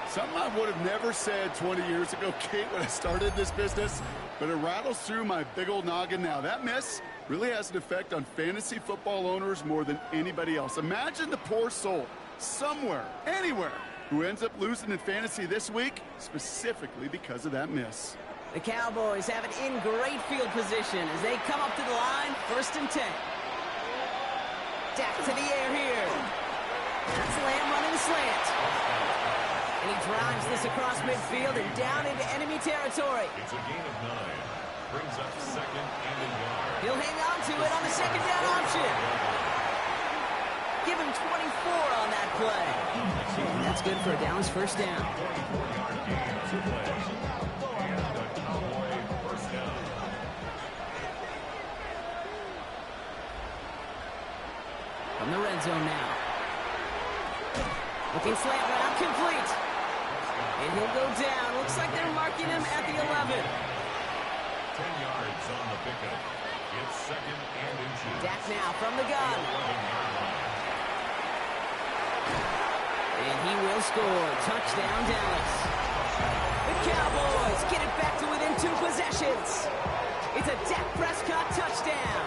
Something I would have never said 20 years ago, Kate, when I started this business, but it rattles through my big old noggin now. That miss really has an effect on fantasy football owners more than anybody else. Imagine the poor soul somewhere, anywhere, who ends up losing in fantasy this week, specifically because of that miss. The Cowboys have it in great field position as they come up to the line, 1st and 10. Dak to the air here. That's Lamb running slant. And he drives this across midfield and down into enemy territory. It's a gain of 9. Brings up 2nd and a yard. He'll hang on to it on the 2nd down option. Give him 24 on that play. That's good for a Dallas 1st down. 44-yard gain to play. And a Cowboy 1st down. From the red zone now. Looking slant route complete. And he'll go down. Looks like they're marking him at the 11. 10 yards on the pickup. It's 2nd and inches. Dak now from the gun. 11-yard line. And he will score. Touchdown, Dallas. The Cowboys get it back to within 2 possessions. It's a Dak Prescott touchdown.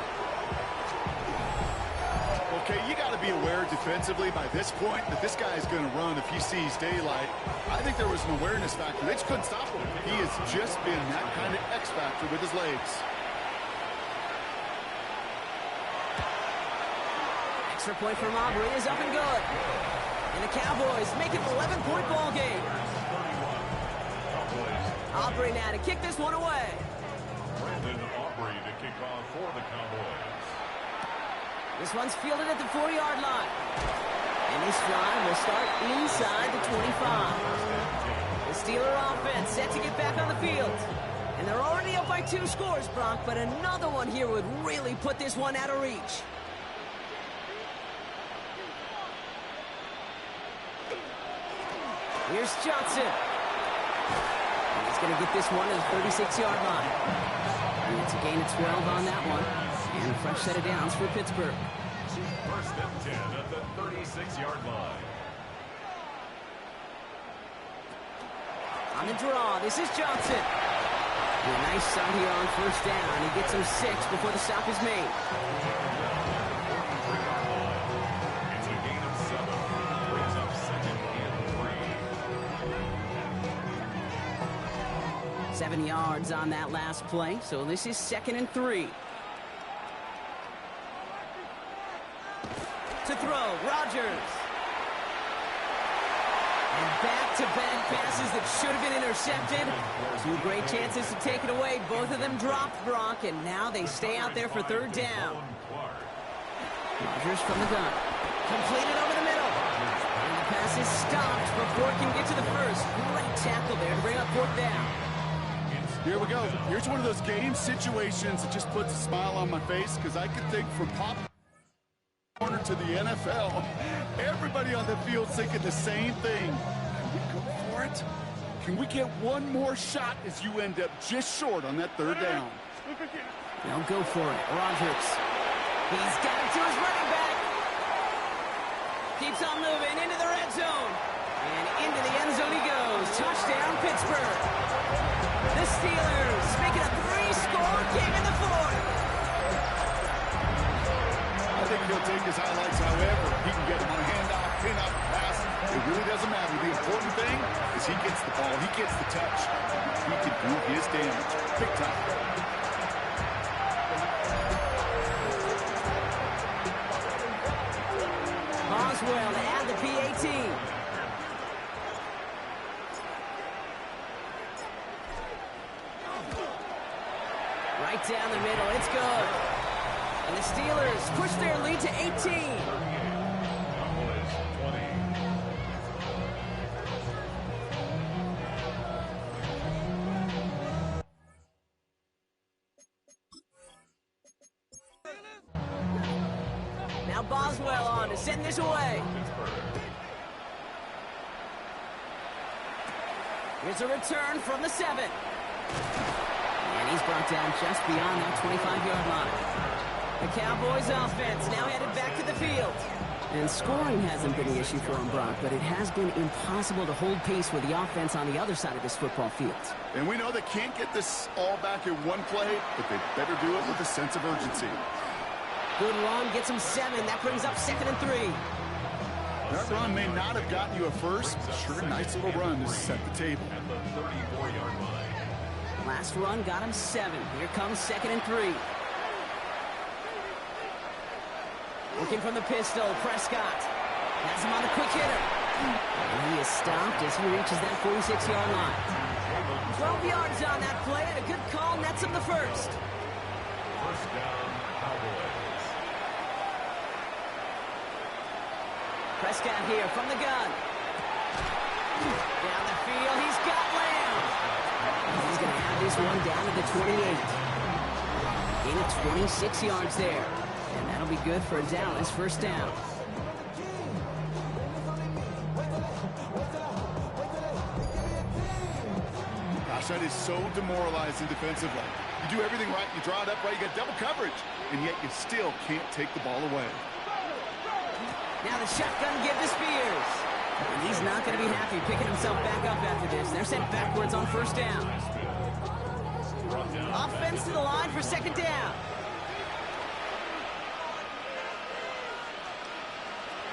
Okay, you got to be aware defensively by this point that this guy is going to run if he sees daylight. I think there was an awareness factor. They just couldn't stop him. He has just been that kind of X factor with his legs. Extra point from Aubrey is up and good. And the Cowboys make it an 11-point ball game. Aubrey now to kick this one away. Brandon Aubrey to kick off for the Cowboys. This one's fielded at the 4-yard line. And this drive will start inside the 25. The Steeler offense set to get back on the field. And they're already up by 2 scores, Brock, but another one here would really put this one out of reach. Here's Johnson. And he's going to get this one to the 36-yard line. And it's a gain of 12 on that one. And a fresh set of downs for Pittsburgh. 1st and 10 at the 36-yard line. On the draw, this is Johnson. And a nice start here on 1st down. He gets him 6 before the stop is made. It's a gain of 7. Brings up 2nd and 3. 7 yards on that last play, so this is 2nd and 3. To throw, Rodgers. And back-to-back passes that should have been intercepted. 2 great chances to take it away. Both of them dropped, Brock, and now they stay out there for 3rd down. Rodgers from the gun. Completed over the middle. And the pass is stopped before it can get to the 1st. Great tackle there to bring up 4th down. Here we go. Here's one of those game situations that just puts a smile on my face because I could think from pop corner to the NFL. Everybody on the field's thinking the same thing. Can we go for it? Can we get one more shot as you end up just short on that 3rd down? They'll go for it. Rodgers. He's got it to his running back. Keeps on moving into the red zone. And into the end zone he goes. Touchdown, Pittsburgh. The Steelers making a 3-score game in the 4th. I think he'll take his highlights however he can get them on a handoff, pin-up, pass. It really doesn't matter. The important thing is he gets the ball, he gets the touch. He can do his damage. Big time. Boswell to add the PAT. Right down the middle. It's good. And the Steelers push their lead to 18. Cowboys 20. Now Boswell on to send this away. Here's a return from the 7. And he's brought down just beyond that 25-yard line. The Cowboys offense now headed back to the field. And scoring hasn't been the issue for him, Brock, but it has been impossible to hold pace with the offense on the other side of this football field. And we know they can't get this all back in one play, but they better do it with a sense of urgency. Good run, gets him 7. That brings up 2nd and 3. That run may not have gotten you a first, but sure, nice little run to set the table. At the 34-yard line. Last run got him 7. Here comes 2nd and 3. Looking from the pistol, Prescott. Has him on the quick hitter. And he is stopped as he reaches that 46-yard line. 12 yards on that play, and a good call nets him the first. First down, Cowboys. Prescott here from the gun. Down the field, he's got Lamb. He's going to have this one down to the 28. Gain of 26 yards there. And that'll be good for a Dallas first down. Gosh, that is so demoralizing defensively. You do everything right, you draw it up right, you got double coverage, and yet you still can't take the ball away. Now the shotgun give to Spears. And he's not going to be happy picking himself back up after this. They're sent backwards on first down. Offense to the line for 2nd down.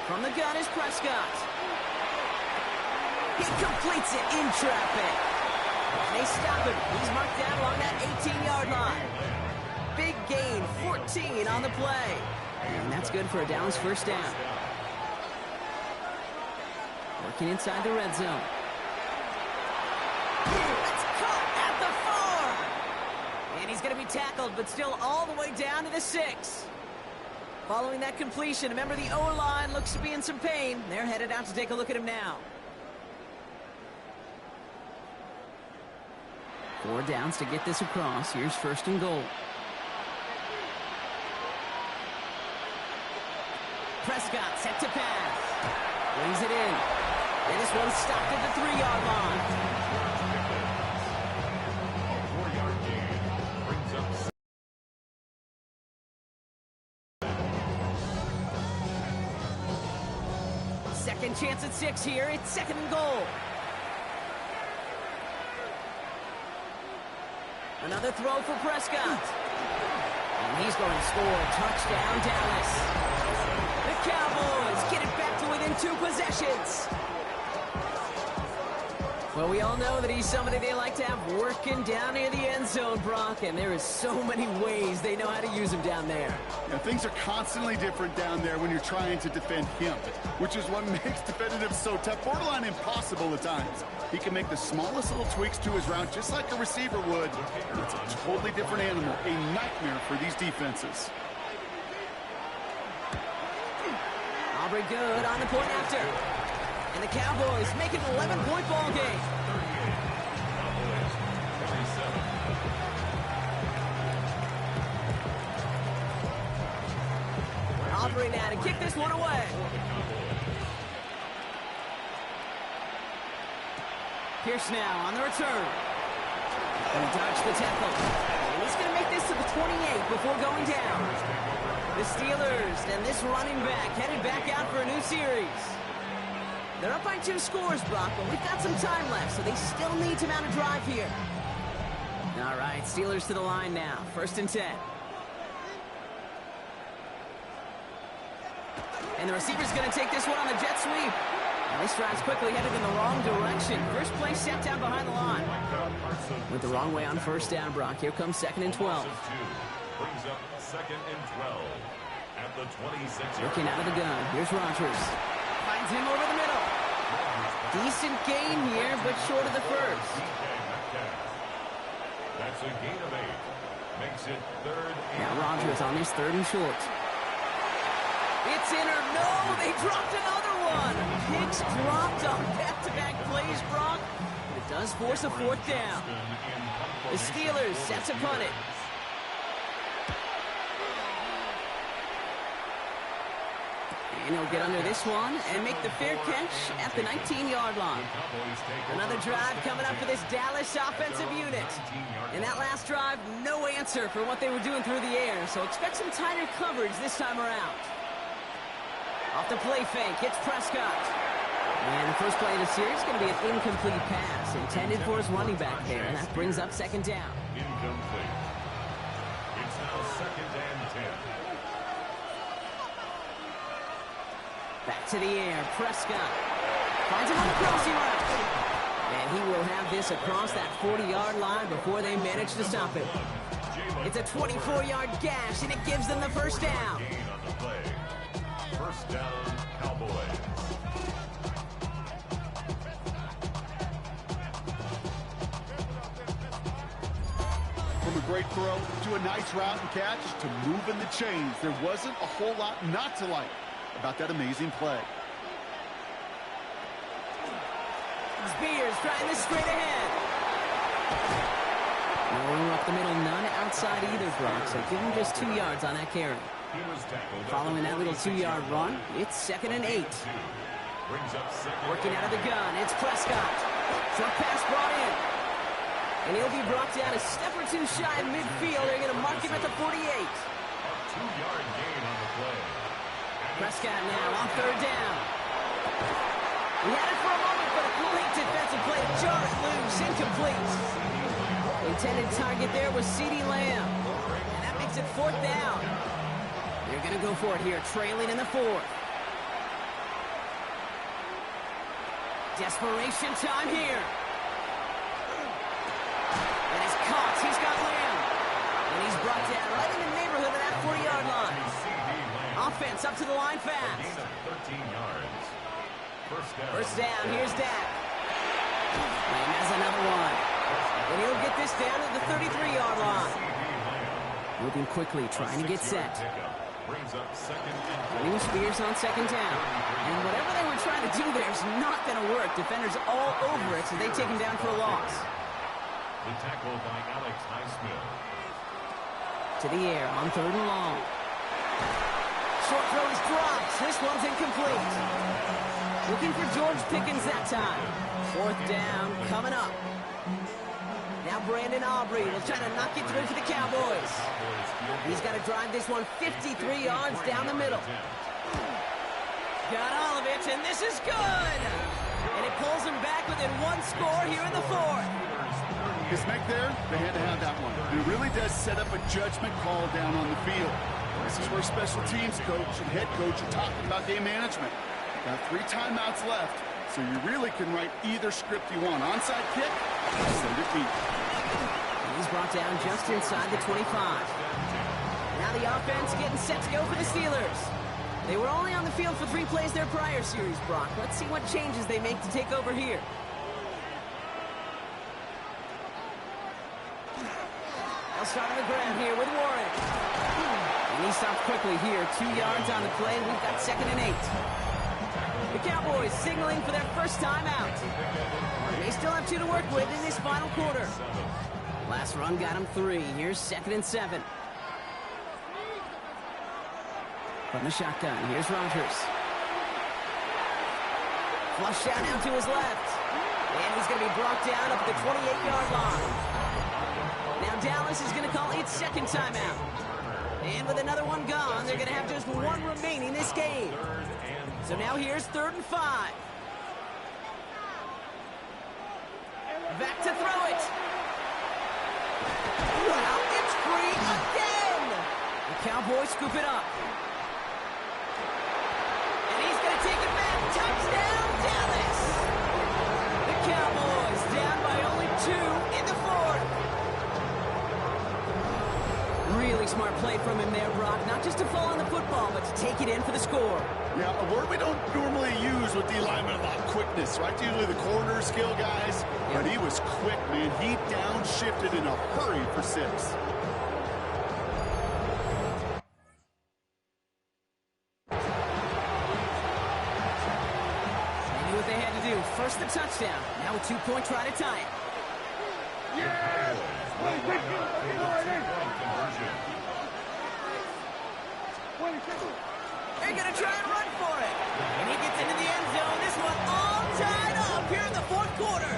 From the gun is Prescott. He completes it in traffic. And they stop him. He's marked down along that 18-yard line. Big gain, 14 on the play. And that's good for a Dallas first down. Working inside the red zone. It's caught at the 4. And he's going to be tackled, but still all the way down to the 6. Following that completion, remember the O-line looks to be in some pain. They're headed out to take a look at him now. 4 downs to get this across. Here's 1st and goal. Prescott set to pass. Brings it in. And this one's stopped at the 3-yard line. A 4-yard gain brings up Second chance at 6 here. It's 2nd and goal. Another throw for Prescott. And he's going to score. Touchdown, Dallas. The Cowboys get it back to within 2 possessions. Well, we all know that he's somebody they like to have working down near the end zone, Brock, and there is so many ways they know how to use him down there. Yeah, things are constantly different down there when you're trying to defend him, which is what makes defending him so tough, borderline impossible at times. He can make the smallest little tweaks to his route just like a receiver would. It's a totally different animal, a nightmare for these defenses. Aubrey good on the point after. And the Cowboys make it an 11-point ball game. Aubrey now to kick this one away. Pierce now on the return. Going to dodge the tackle. And he's going to make this to the 28 before going down. The Steelers and this running back headed back out for a new series. They're up by 2 scores, Brock, but we've got some time left, so they still need to mount a drive here. All right, Steelers to the line now. 1st and 10. And the receiver's going to take this one on the jet sweep. And this drive's quickly headed in the wrong direction. First play set down behind the line. Went the wrong way on 1st down, Brock. Here comes 2nd and 12. Brings up 2nd and 12 at the 26. Looking out of the gun. Here's Rodgers. Finds him over the middle. Decent gain here, but short of the first. That's a gain of 8. Makes it 3rd and Now Rodgers on his 3rd and short. It's in or no, they dropped another one. Hicks dropped on back-to-back plays, Brock. It does force a 4th down. The Steelers set to punt it. And he'll get under this one and make the fair catch at the 19-yard line. Another drive coming up for this Dallas offensive unit. And that last drive, no answer for what they were doing through the air, so expect some tighter coverage this time around. Off the play fake, it's Prescott. And the first play of the series is going to be an incomplete pass intended for his running back there, and that brings up 2nd down. incomplete. It's now 2nd and 10. Back To the air, Prescott. Finds him on the crossing route. And he will have this across that 40-yard line before they manage to stop it. It's a 24-yard gash, and it gives them the first down. Gain on the play. First down, Cowboys. From a great throw to a nice route and catch to moving the chains, there wasn't a whole lot not to like about that amazing play. Spears trying this straight ahead. No room up the middle, none outside either, Brock, so give him just 2 yards on that carry. He was tackled. Following that little 2-yard run, it's 2nd and 8. Brings up second. Working out of the gun, it's Prescott. Short pass brought in. And he'll be brought down a step or two shy of midfield. They're going to mark him at the 48. A 2-yard gain on the play. Prescott now on 3rd down. He had it for a moment, but a late defensive play to jar it loose, incomplete. Intended target there was CeeDee Lamb. And that makes it 4th down. They're going to go for it here, trailing in the 4th. Desperation time here. And he's caught. He's got Lamb. And he's brought down right in the neighborhood of that 40-yard line. Offense up to the line fast. Gain of 13 yards. First down. Here's Dak. Lamb has another one. And he'll get this down to the 33-yard line. Moving quickly, trying to get set. New Spears on 2nd down. And whatever they were trying to do there is not going to work. Defenders all over it, so they take him down for a loss. The tackle by Alex Highsmith. To the air on 3rd and long. Short throw is dropped. This one's incomplete. Looking for George Pickens that time. 4th down coming up. Now Brandon Aubrey will try to knock it through for the Cowboys. He's got to drive this one 53 yards down the middle. Got all of it, and this is good. And it pulls him back within 1 score here in the 4th. This make there, they had to have that one. It really does set up a judgment call down on the field. This is where special teams coach and head coach are talking about game management. Got 3 timeouts left, so you really can write either script you want. Onside kick, send it deep. He's brought down just inside the 25. Now the offense getting set to go for the Steelers. They were only on the field for 3 plays their prior series, Brock. Let's see what changes they make to take over here. They'll start on the ground here with Warren. And he stops quickly here. 2 yards on the play, and we've got 2nd and 8. The Cowboys signaling for their first time out. They still have 2 to work with in this final quarter. Last run got him 3. Here's 2nd and 7. From the shotgun, here's Rodgers. Flush out now to his left. And he's going to be brought down up at the 28-yard line. Now Dallas is going to call its 2nd timeout. And with another one gone, they're going to have just 1 remaining this game. So now here's 3rd and 5. Back to throw it. Wow, it's free again. The Cowboys scoop it up. And he's going to take it back. Touchdown, Dallas. The Cowboys down by only 2 in the 4th. Really smart play from him there, Brock. Not just to fall on the football, but to take it in for the score. Yeah, a word we don't normally use with the alignment about quickness, right? Usually the corner skill guys, but he was quick, man. He downshifted in a hurry for 6. They knew what they had to do. First the touchdown. Now a 2-point try to tie it. Yes! They're going to try and run for it. And he gets into the end zone. This one all tied up here in the 4th quarter.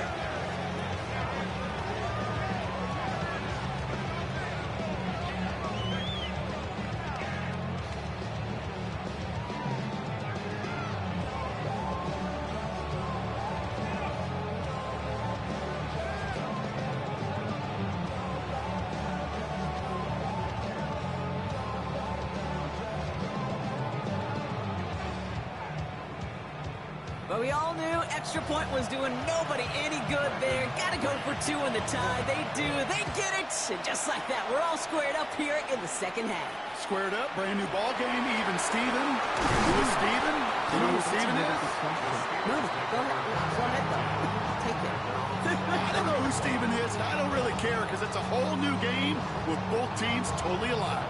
Well, we all knew extra point was doing nobody any good there. Got to go for two in the tie. They do. They get it. And just like that, we're all squared up here in the second half. Squared up, brand new ball game, even Steven. Who is Steven? You know who Steven is? No, go ahead, though. Take it. I don't know who Steven is, and I don't really care because it's a whole new game with both teams totally alive.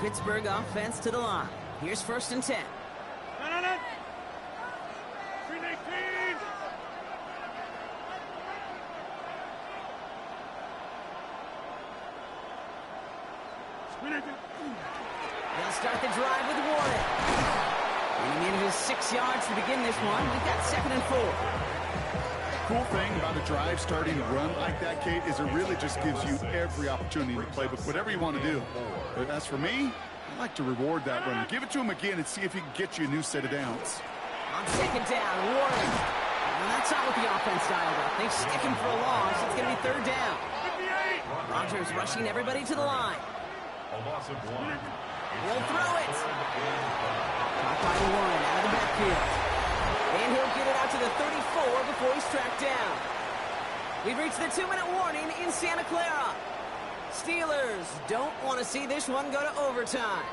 Pittsburgh offense to the line. Here's 1st and 10. No. 319. They'll start the drive with Warren. And he manages 6 yards to begin this one. We've got 2nd and 4. Cool thing about a drive starting to run like that, Kate, is it really just gives you every opportunity to play with whatever you want to do. But as for me, I like to reward that run. Give it to him again and see if he can get you a new set of downs. On 2nd down, Warren. And that's not what the offense dialed up. They stick him for a loss. It's going to be 3rd down. 58. Rodgers rushing everybody to the line. A loss of 1. We'll throw it. Caught by Warren out of the backfield. And he'll get it out to the 34 before he's tracked down. We've reached the 2-minute warning in Santa Clara. Steelers don't want to see this one go to overtime.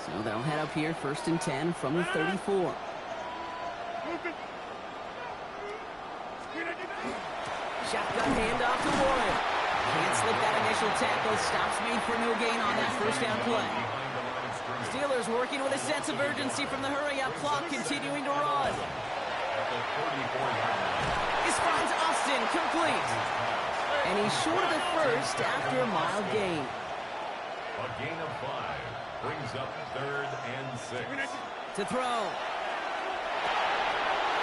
So they'll head up here 1st and 10 from the 34. Shotgun handoff to Warren. Can't slip that initial tackle. Stops made for no gain on that 1st down play. Steelers working with a sense of urgency from the hurry-up clock, continuing to run. This finds Austin complete. And he's short of the 1st after a mild gain. A gain of 5 brings up 3rd and 6. To throw.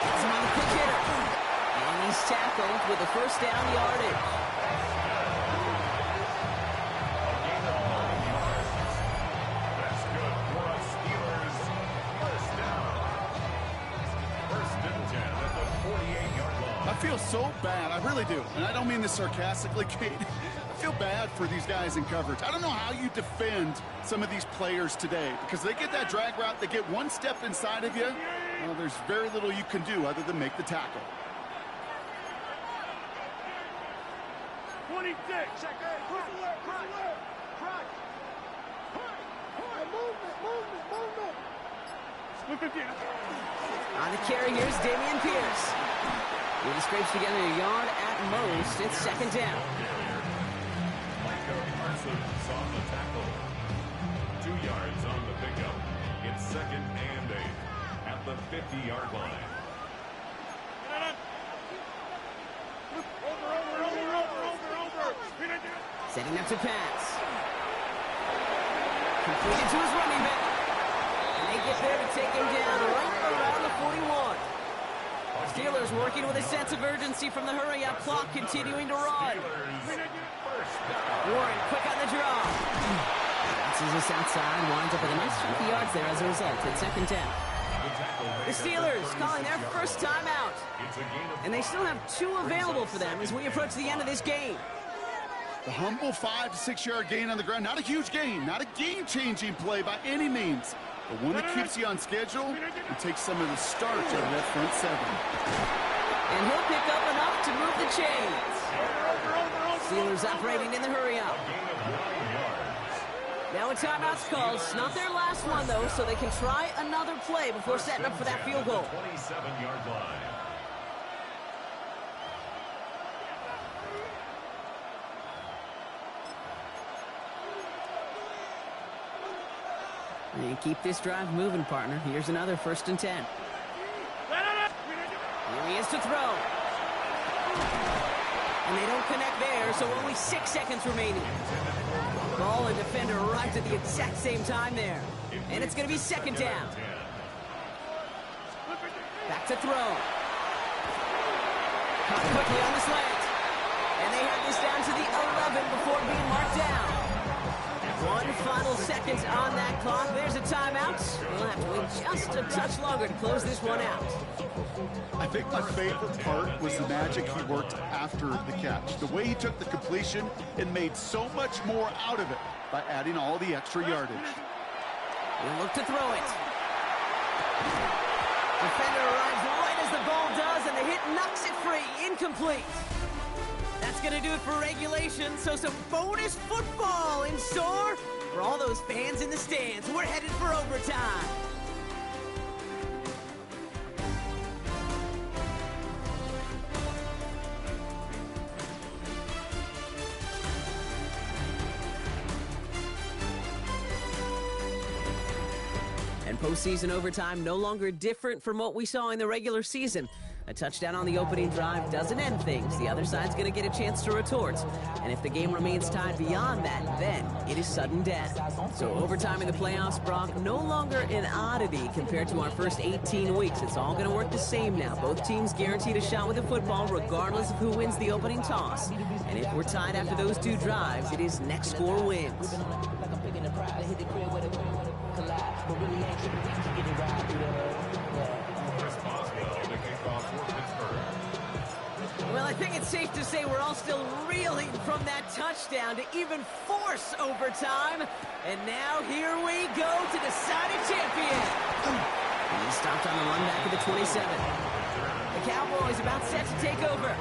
Gets him on the quick hitter. And he's tackled with a 1st down yardage. A gain of 9 yards. That's good for a Steelers 1st down. 1st and 10 at the 48-yard line. I feel so bad. I really do. And I don't mean this sarcastically, Kate. I feel bad for these guys in coverage. I don't know how you defend some of these players today because they get that drag route, they get one step inside of you. Well, there's very little you can do other than make the tackle. 26. On the carry, here's Dameon Pierce. He scrapes together a yard at most. It's 2nd down. Micah Parsons on the tackle. 2 yards on the pickup. It's 2nd and 8 at the 50-yard line. Setting up to pass. Completed to his running back. And they get there to take him down right around the 41. Steelers working with a sense of urgency from the hurry-up clock, continuing to run. Warren quick on the draw. Bounces this outside, winds up with a nice chunk of yards there as a result. It's 2nd down. The Steelers calling their 1st time out. And they still have 2 available for them as we approach the end of this game. The humble 5 to 6 yard gain on the ground. Not a huge gain, not a game-changing play by any means, but one that keeps you on schedule and takes some of the starch out of that front 7. And he'll pick up enough to move the chains. Steelers operating in the hurry-up. Now a timeout's called. It's not their last one, though, so they can try another play before setting up for that field goal. 27-yard line. And keep this drive moving, partner. Here's another 1st and 10. Here he is to throw. And they don't connect there, so only 6 seconds remaining. Ball and defender arrived at the exact same time there. And it's going to be 2nd down. Back to throw. Caught quickly on the slant. And they have this down to the 11 before being marked down. 1 final second on that clock. There's a timeout. We'll have to wait just a touch longer to close this one out. I think my favorite part was the magic he worked after the catch. The way he took the completion and made so much more out of it by adding all the extra yardage. We'll look to throw it. Defender arrives right as the ball does, and the hit knocks it free. Incomplete. That's going to do it for regulation, so some bonus football in store for all those fans in the stands. We're headed for overtime. And postseason overtime no longer different from what we saw in the regular season. A touchdown on the opening drive doesn't end things. The other side's going to get a chance to retort. And if the game remains tied beyond that, then it is sudden death. So overtime in the playoffs, Brock, no longer an oddity compared to our first 18 weeks. It's all going to work the same now. Both teams guaranteed a shot with the football regardless of who wins the opening toss. And if we're tied after those 2 drives, it is next score wins. Well, I think it's safe to say we're all still reeling from that touchdown to even force overtime. And now here we go to deciding champion. He stopped on the run back at the 27. The Cowboys about set to take over.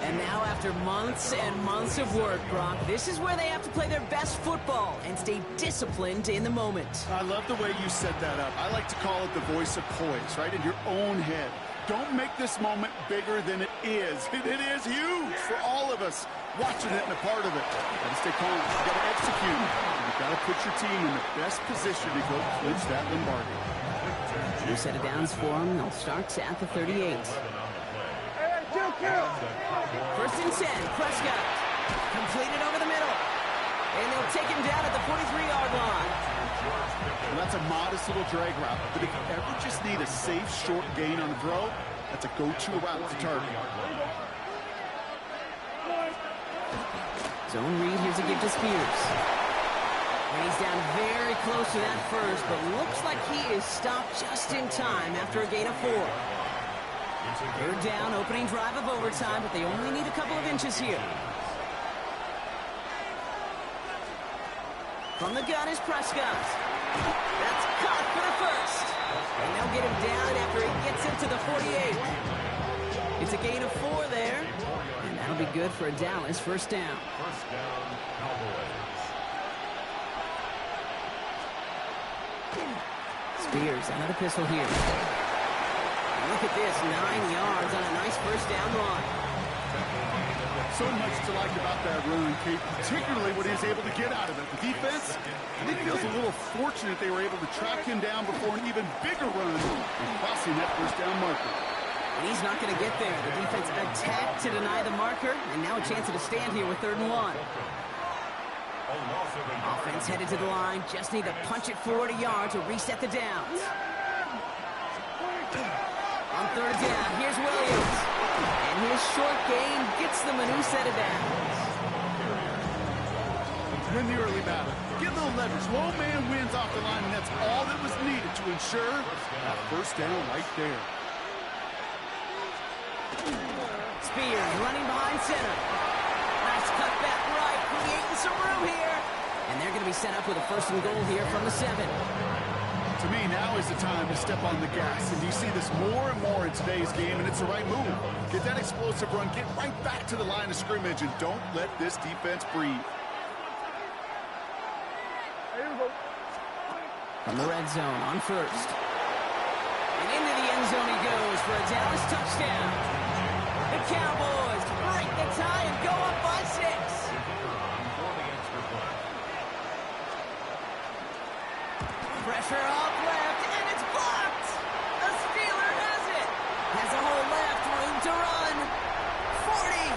And now after months and months of work, Brock, this is where they have to play their best football and stay disciplined in the moment. I love the way you set that up. I like to call it the voice of poise, right? In your own head. Don't make this moment bigger than it is. It is huge for all of us watching it and a part of it. You gotta stay calm. You gotta execute. You gotta put your team in the best position to go clinch that Lombardi. New set of downs for them. They'll start at the 38. First and 10, Prescott. Completed over the middle. And they'll take him down at the 43-yard line. Well, that's a modest little drag route. But if you ever just need a safe, short gain on a throw, that's a go-to route to target. Zone read, here's a give to Spears. And he's down very close to that first, but looks like he is stopped just in time after a gain of 4. Third down, opening drive of overtime, but they only need a couple of inches here. From the gun is Prescott. That's caught for the first. And they'll get him down after he gets into the 48. It's a gain of 4 there. And that'll be good for a Dallas first down. First down, Cowboys. Spears, another pistol here. Look at this, 9 yards on a nice first down run. So much to like about that run, Kate, particularly what he was able to get out of it. The defense, I think, feels a little fortunate they were able to track him down before an even bigger run and crossing that first down marker. And he's not going to get there. The defense attacked to deny the marker, and now a chance at a stand here with 3rd and 1. Offense headed to the line, just need to punch it 40 yards to reset the downs. On 3rd down, here's Williams. And his short gain gets them a new set of downs. Win the early battle. Get a little leverage. Low man wins off the line, and that's all that was needed to ensure that first down right there. Spears running behind center. Nice cut back right, creating some room here. And they're going to be set up with a 1st and goal here from the 7. To me, now is the time to step on the gas. And you see this more and more in today's game, and it's the right move. Get that explosive run, get right back to the line of scrimmage, and don't let this defense breathe. From the red zone on 1st. And into the end zone he goes for a Dallas touchdown. The Cowboys break the tie and go up by 6. Pressure off left, and it's blocked. The Steeler has it. Has a hole left, room to run. 40.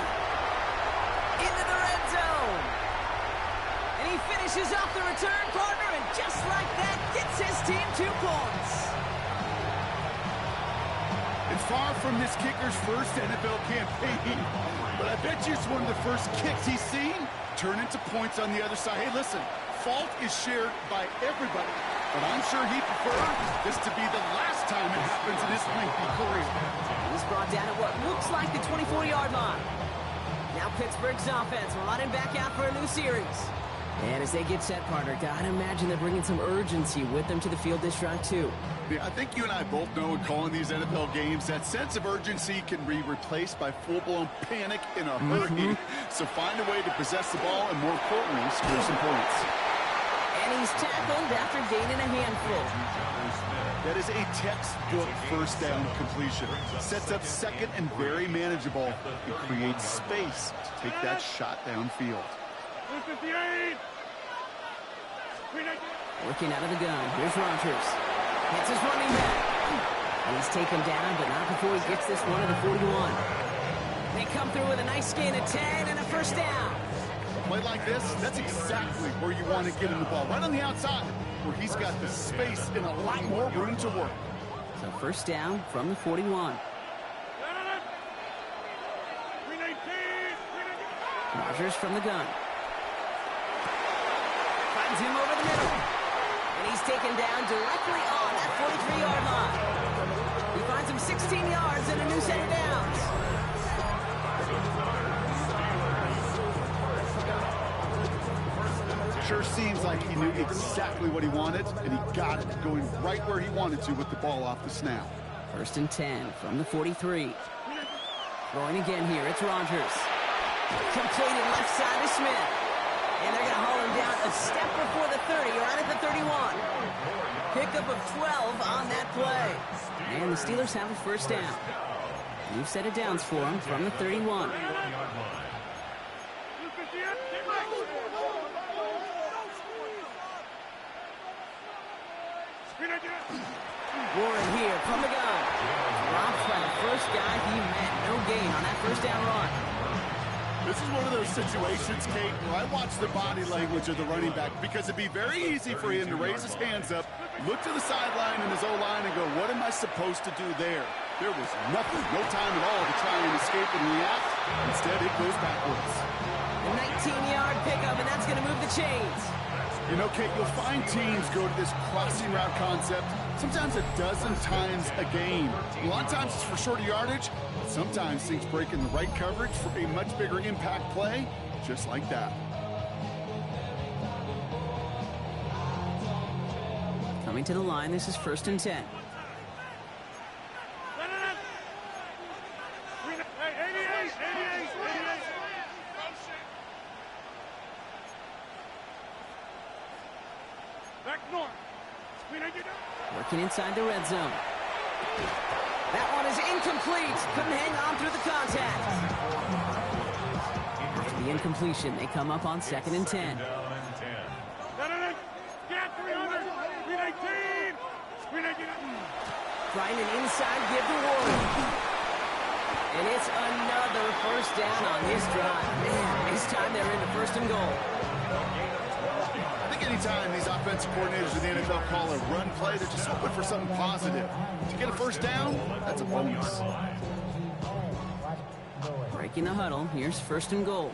Into the red zone. And he finishes off the return partner, and just like that, gets his team 2 points. And far from this kicker's first NFL campaign, but I bet you it's one of the first kicks he's seen turn into points on the other side. Hey, listen, fault is shared by everybody, but I'm sure he'd prefer this to be the last time it happens in his lengthy career. He's brought down at what looks like the 24-yard line. Now Pittsburgh's offense running back out for a new series. And as they get set, partner, gotta imagine they're bringing some urgency with them to the field this drive, too. Yeah, I think you and I both know in calling these NFL games, that sense of urgency can be replaced by full-blown panic in a hurry. So find a way to possess the ball and, more importantly, score some points. And he's tackled after gaining a handful. That is a textbook first down completion. Sets up second and very manageable. It creates space to take that shot downfield. 58. Working out of the gun. Here's Rodgers. Hits his running back. And he's taken down, but not before he gets this one to the 41. They come through with a nice gain of 10 and a first down. A play like this, that's exactly where you want to get him the ball. Right on the outside, where he's got the space and a lot more room to work. So first down from the 41. Rodgers from the gun. Finds him over the middle. And he's taken down directly on that 43-yard line. He finds him 16 yards and a new set of downs. Sure seems like he knew exactly what he wanted, and he got it, going right where he wanted to with the ball off the snap. First and 10 from the 43. Throwing again here, it's Rodgers. Completed left side to Smith. And they're going to haul him down a step before the 30, right at the 31. Pickup of 12 on that play. And the Steelers have a first down. New set of downs for him from the 31. Warren here from the gun. Dropped by the first guy he met. No gain on that first down run. This is one of those situations, Kate, where I watch the body language of the running back, because it'd be very easy for him to raise his hands up, look to the sideline in his O-line and go, what am I supposed to do there? There was nothing, no time at all to try and escape and react. Instead, it goes backwards. A 19-yard pickup, and that's going to move the chains. You know, Kate, you'll find teams go to this crossing route concept sometimes a dozen times a game. A lot of times it's for shorter yardage. Sometimes things break in the right coverage for a much bigger impact play, just like that. Coming to the line, this is first and 10. Working inside the red zone. That one is incomplete. Couldn't hang on through the contact. After the incompletion, they come up on second and 10. Trying an inside give to Warren. And it's another first down on this drive. Man, this time they're into first and goal. I think anytime these offensive coordinators in the NFL call a run play, they're just hoping for something positive. To get a first down, that's a bonus. Breaking the huddle, here's first and goal.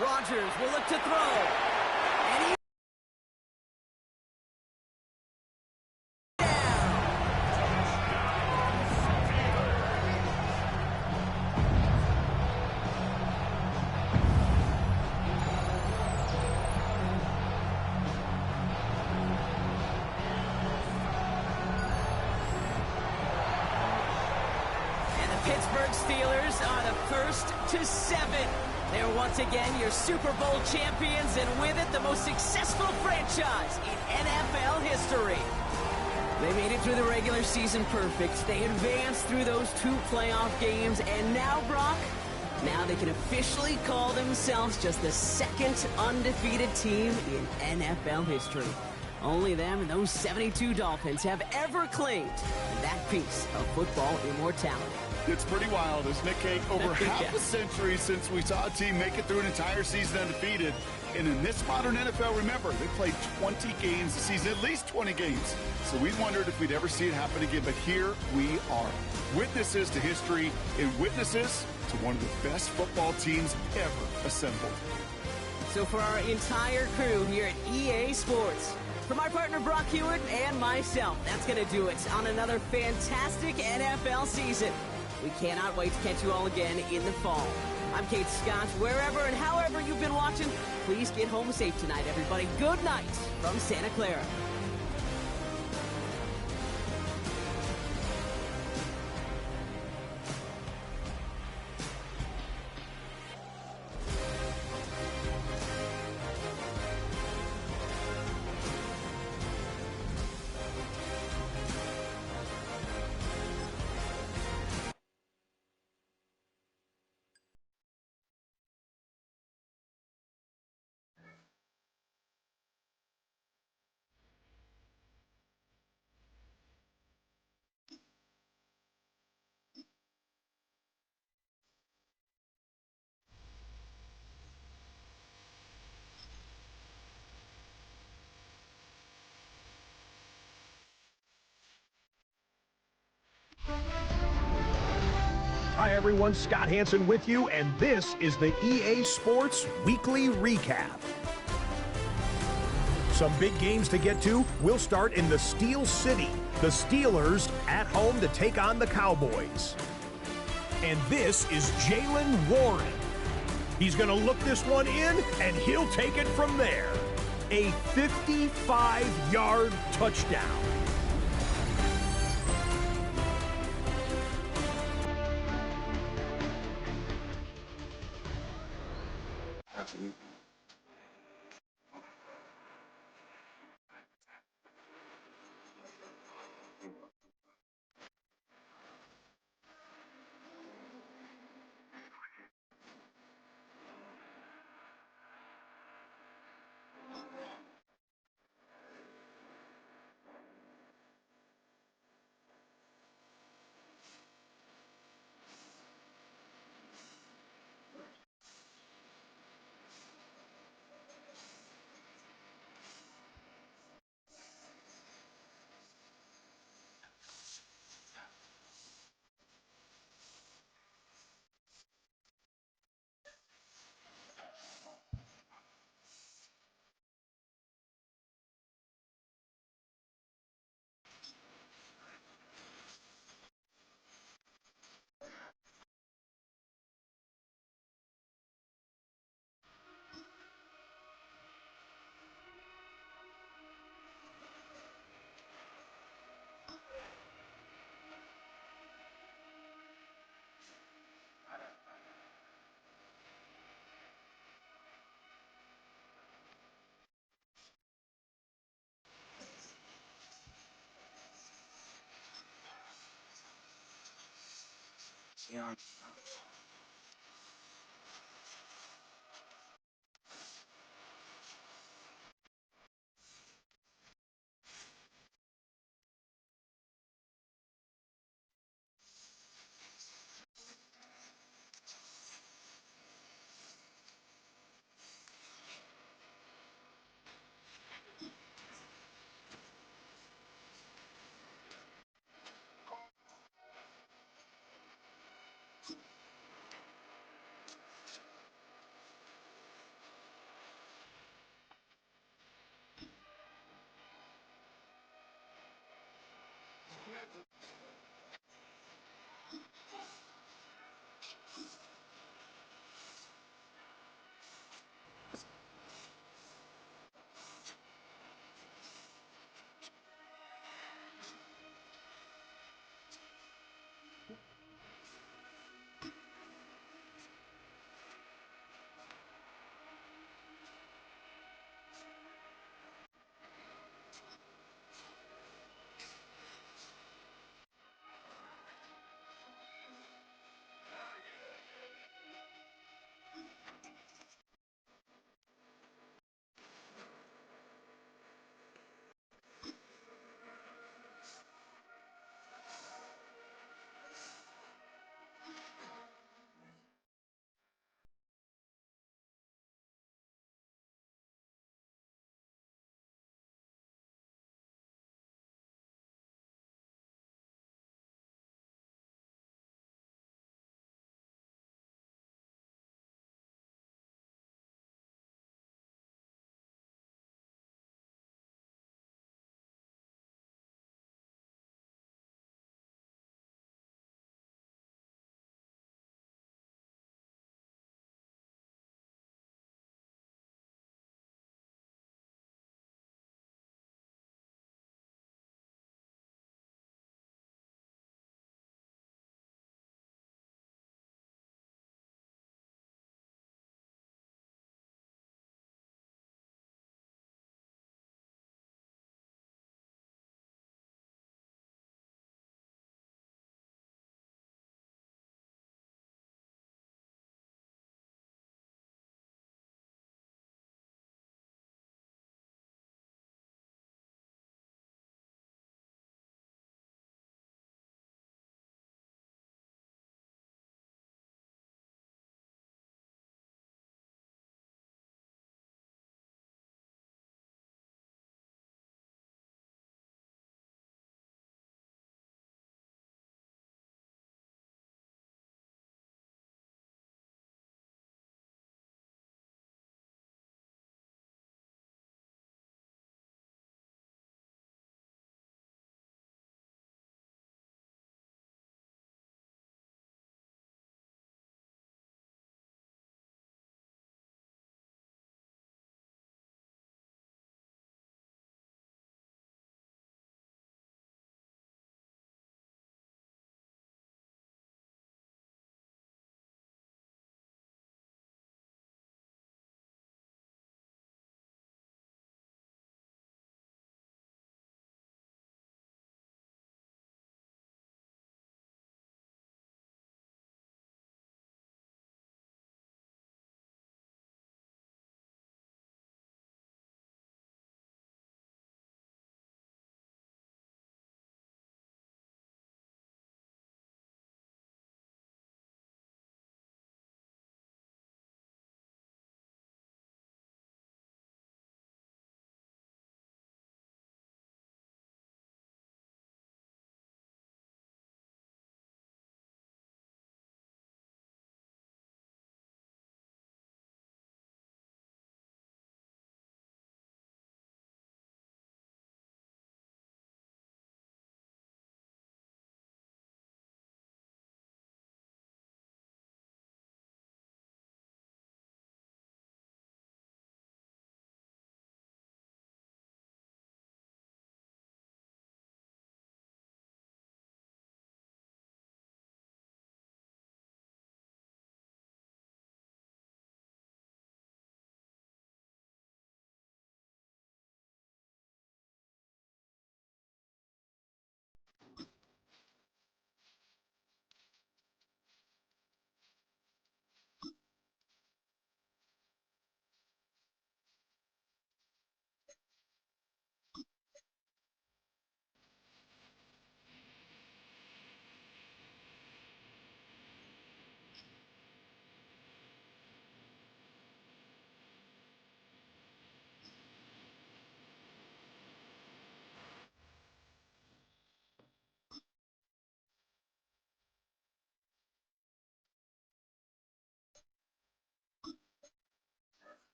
Rodgers will look to throw. And he Pittsburgh Steelers are the first to 7. They're once again your Super Bowl champions, and with it, the most successful franchise in NFL history. They made it through the regular season perfect. They advanced through those 2 playoff games, and now, Brock, now they can officially call themselves just the second undefeated team in NFL history. Only them and those 72 Dolphins have ever claimed that piece of football immortality. It's pretty wild, isn't it, Kate? Over half a century since we saw a team make it through an entire season undefeated. And in this modern NFL, remember, they played 20 games a season, at least 20 games. So we wondered if we'd ever see it happen again. But here we are, witnesses to history and witnesses to one of the best football teams ever assembled. So for our entire crew here at EA Sports, for my partner Brock Hewitt and myself, that's going to do it on another fantastic NFL season. We cannot wait to catch you all again in the fall. I'm Kate Scott. Wherever and however you've been watching, please get home safe tonight, everybody. Good night from Santa Clara. Hi everyone, Scott Hansen with you, and this is the EA Sports Weekly Recap. Some big games to get to. We'll start in the Steel City. The Steelers at home to take on the Cowboys. And this is Jaylen Warren. He's going to look this one in, and he'll take it from there. A 55-yard touchdown.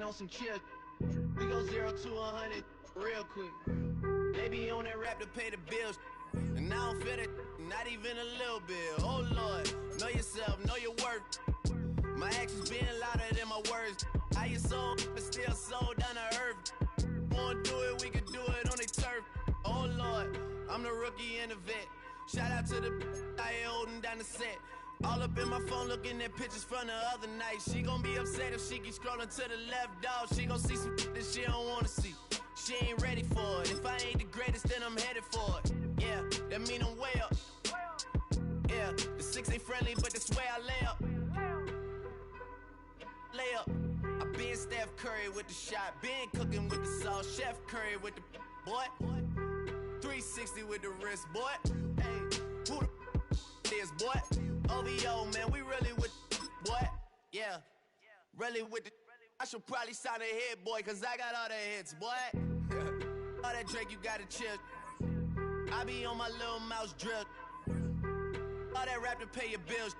on some chill. We go 0 to 100 real quick. They be on that rap to pay the bills. And I don't feel it, not even a little bit. Oh Lord, know yourself, know your worth. My actions being louder than my words. How you sold, but still sold down to earth. Wanna do it, we can do it on the turf. Oh Lord, I'm the rookie and the vet. Shout out to the I ain't holding down the set. All up in my phone looking at pictures from the other night. She gon' be upset if she keep scrolling to the left, dog. She gon' see some that she don't wanna see. She ain't ready for it. If I ain't the greatest, then I'm headed for it. Yeah, that mean I'm way up. Yeah, the 6 ain't friendly, but that's where I lay up. Lay up. I been Steph Curry with the shot. Been cooking with the sauce. Chef Curry with the boy. 360 with the wrist, boy. Hey, who the is, boy? OVO, man, we really with boy. Yeah, really with the. I should probably sign a hit, boy, cause I got all the hits, boy. All that Drake, you gotta chill. I be on my little mouse drip. All that rap to pay your bills.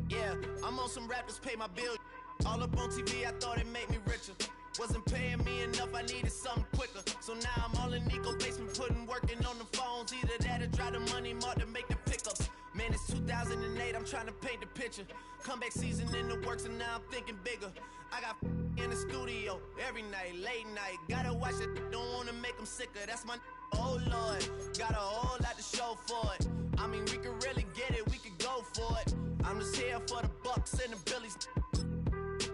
Yeah, I'm on some rappers pay my bills. All up on TV, I thought it made me richer. Wasn't paying me enough, I needed something quicker. So now I'm all in Nico basement, working on the phones. Either that or try the money mark to make the pickups. Man, it's 2008, I'm trying to paint the picture. Comeback season in the works and now I'm thinking bigger. I got in the studio every night, late night. Gotta watch it, don't wanna make them sicker. That's my oh Lord, got a whole lot to show for it. I mean, we could really get it, we could go for it. I'm just here for the Bucks and the Billies.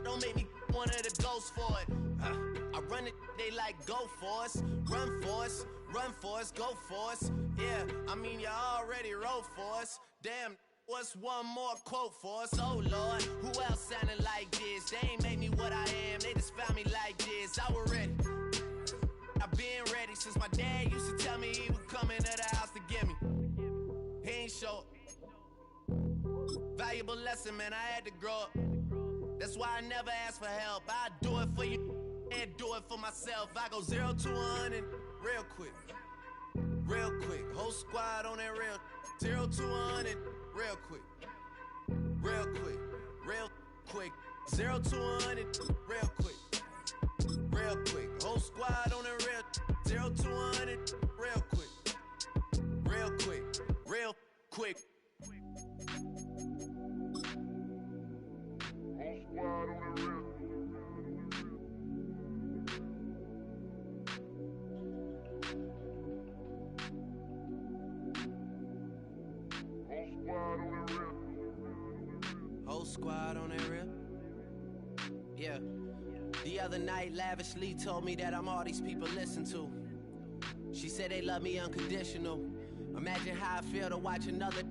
Don't make me one of the ghosts for it. I run it, they like go for us, run for us, run for us, go for us. Yeah, I mean you already wrote for us. Damn, what's one more quote for us? Oh Lord, who else sounded like this? They ain't made me what I am, they just found me like this. I was ready, I've been ready since my dad used to tell me he would come into the house to get me. He ain't show up. Valuable lesson, man, I had to grow up. That's why I never ask for help. I do it for you and do it for myself. I go 0 to 100 real quick. Real quick. Whole squad on that real. 0 to 100 real quick. Real quick. Real quick. 0 to 100 real quick. Real quick. Whole squad on that real. 0 to 100 real quick. Real quick. Real quick. Squad on the real. Whole squad on that real. Yeah. The other night, lavishly told me that I'm all these people listen to. She said they love me unconditional. Imagine how I feel to watch another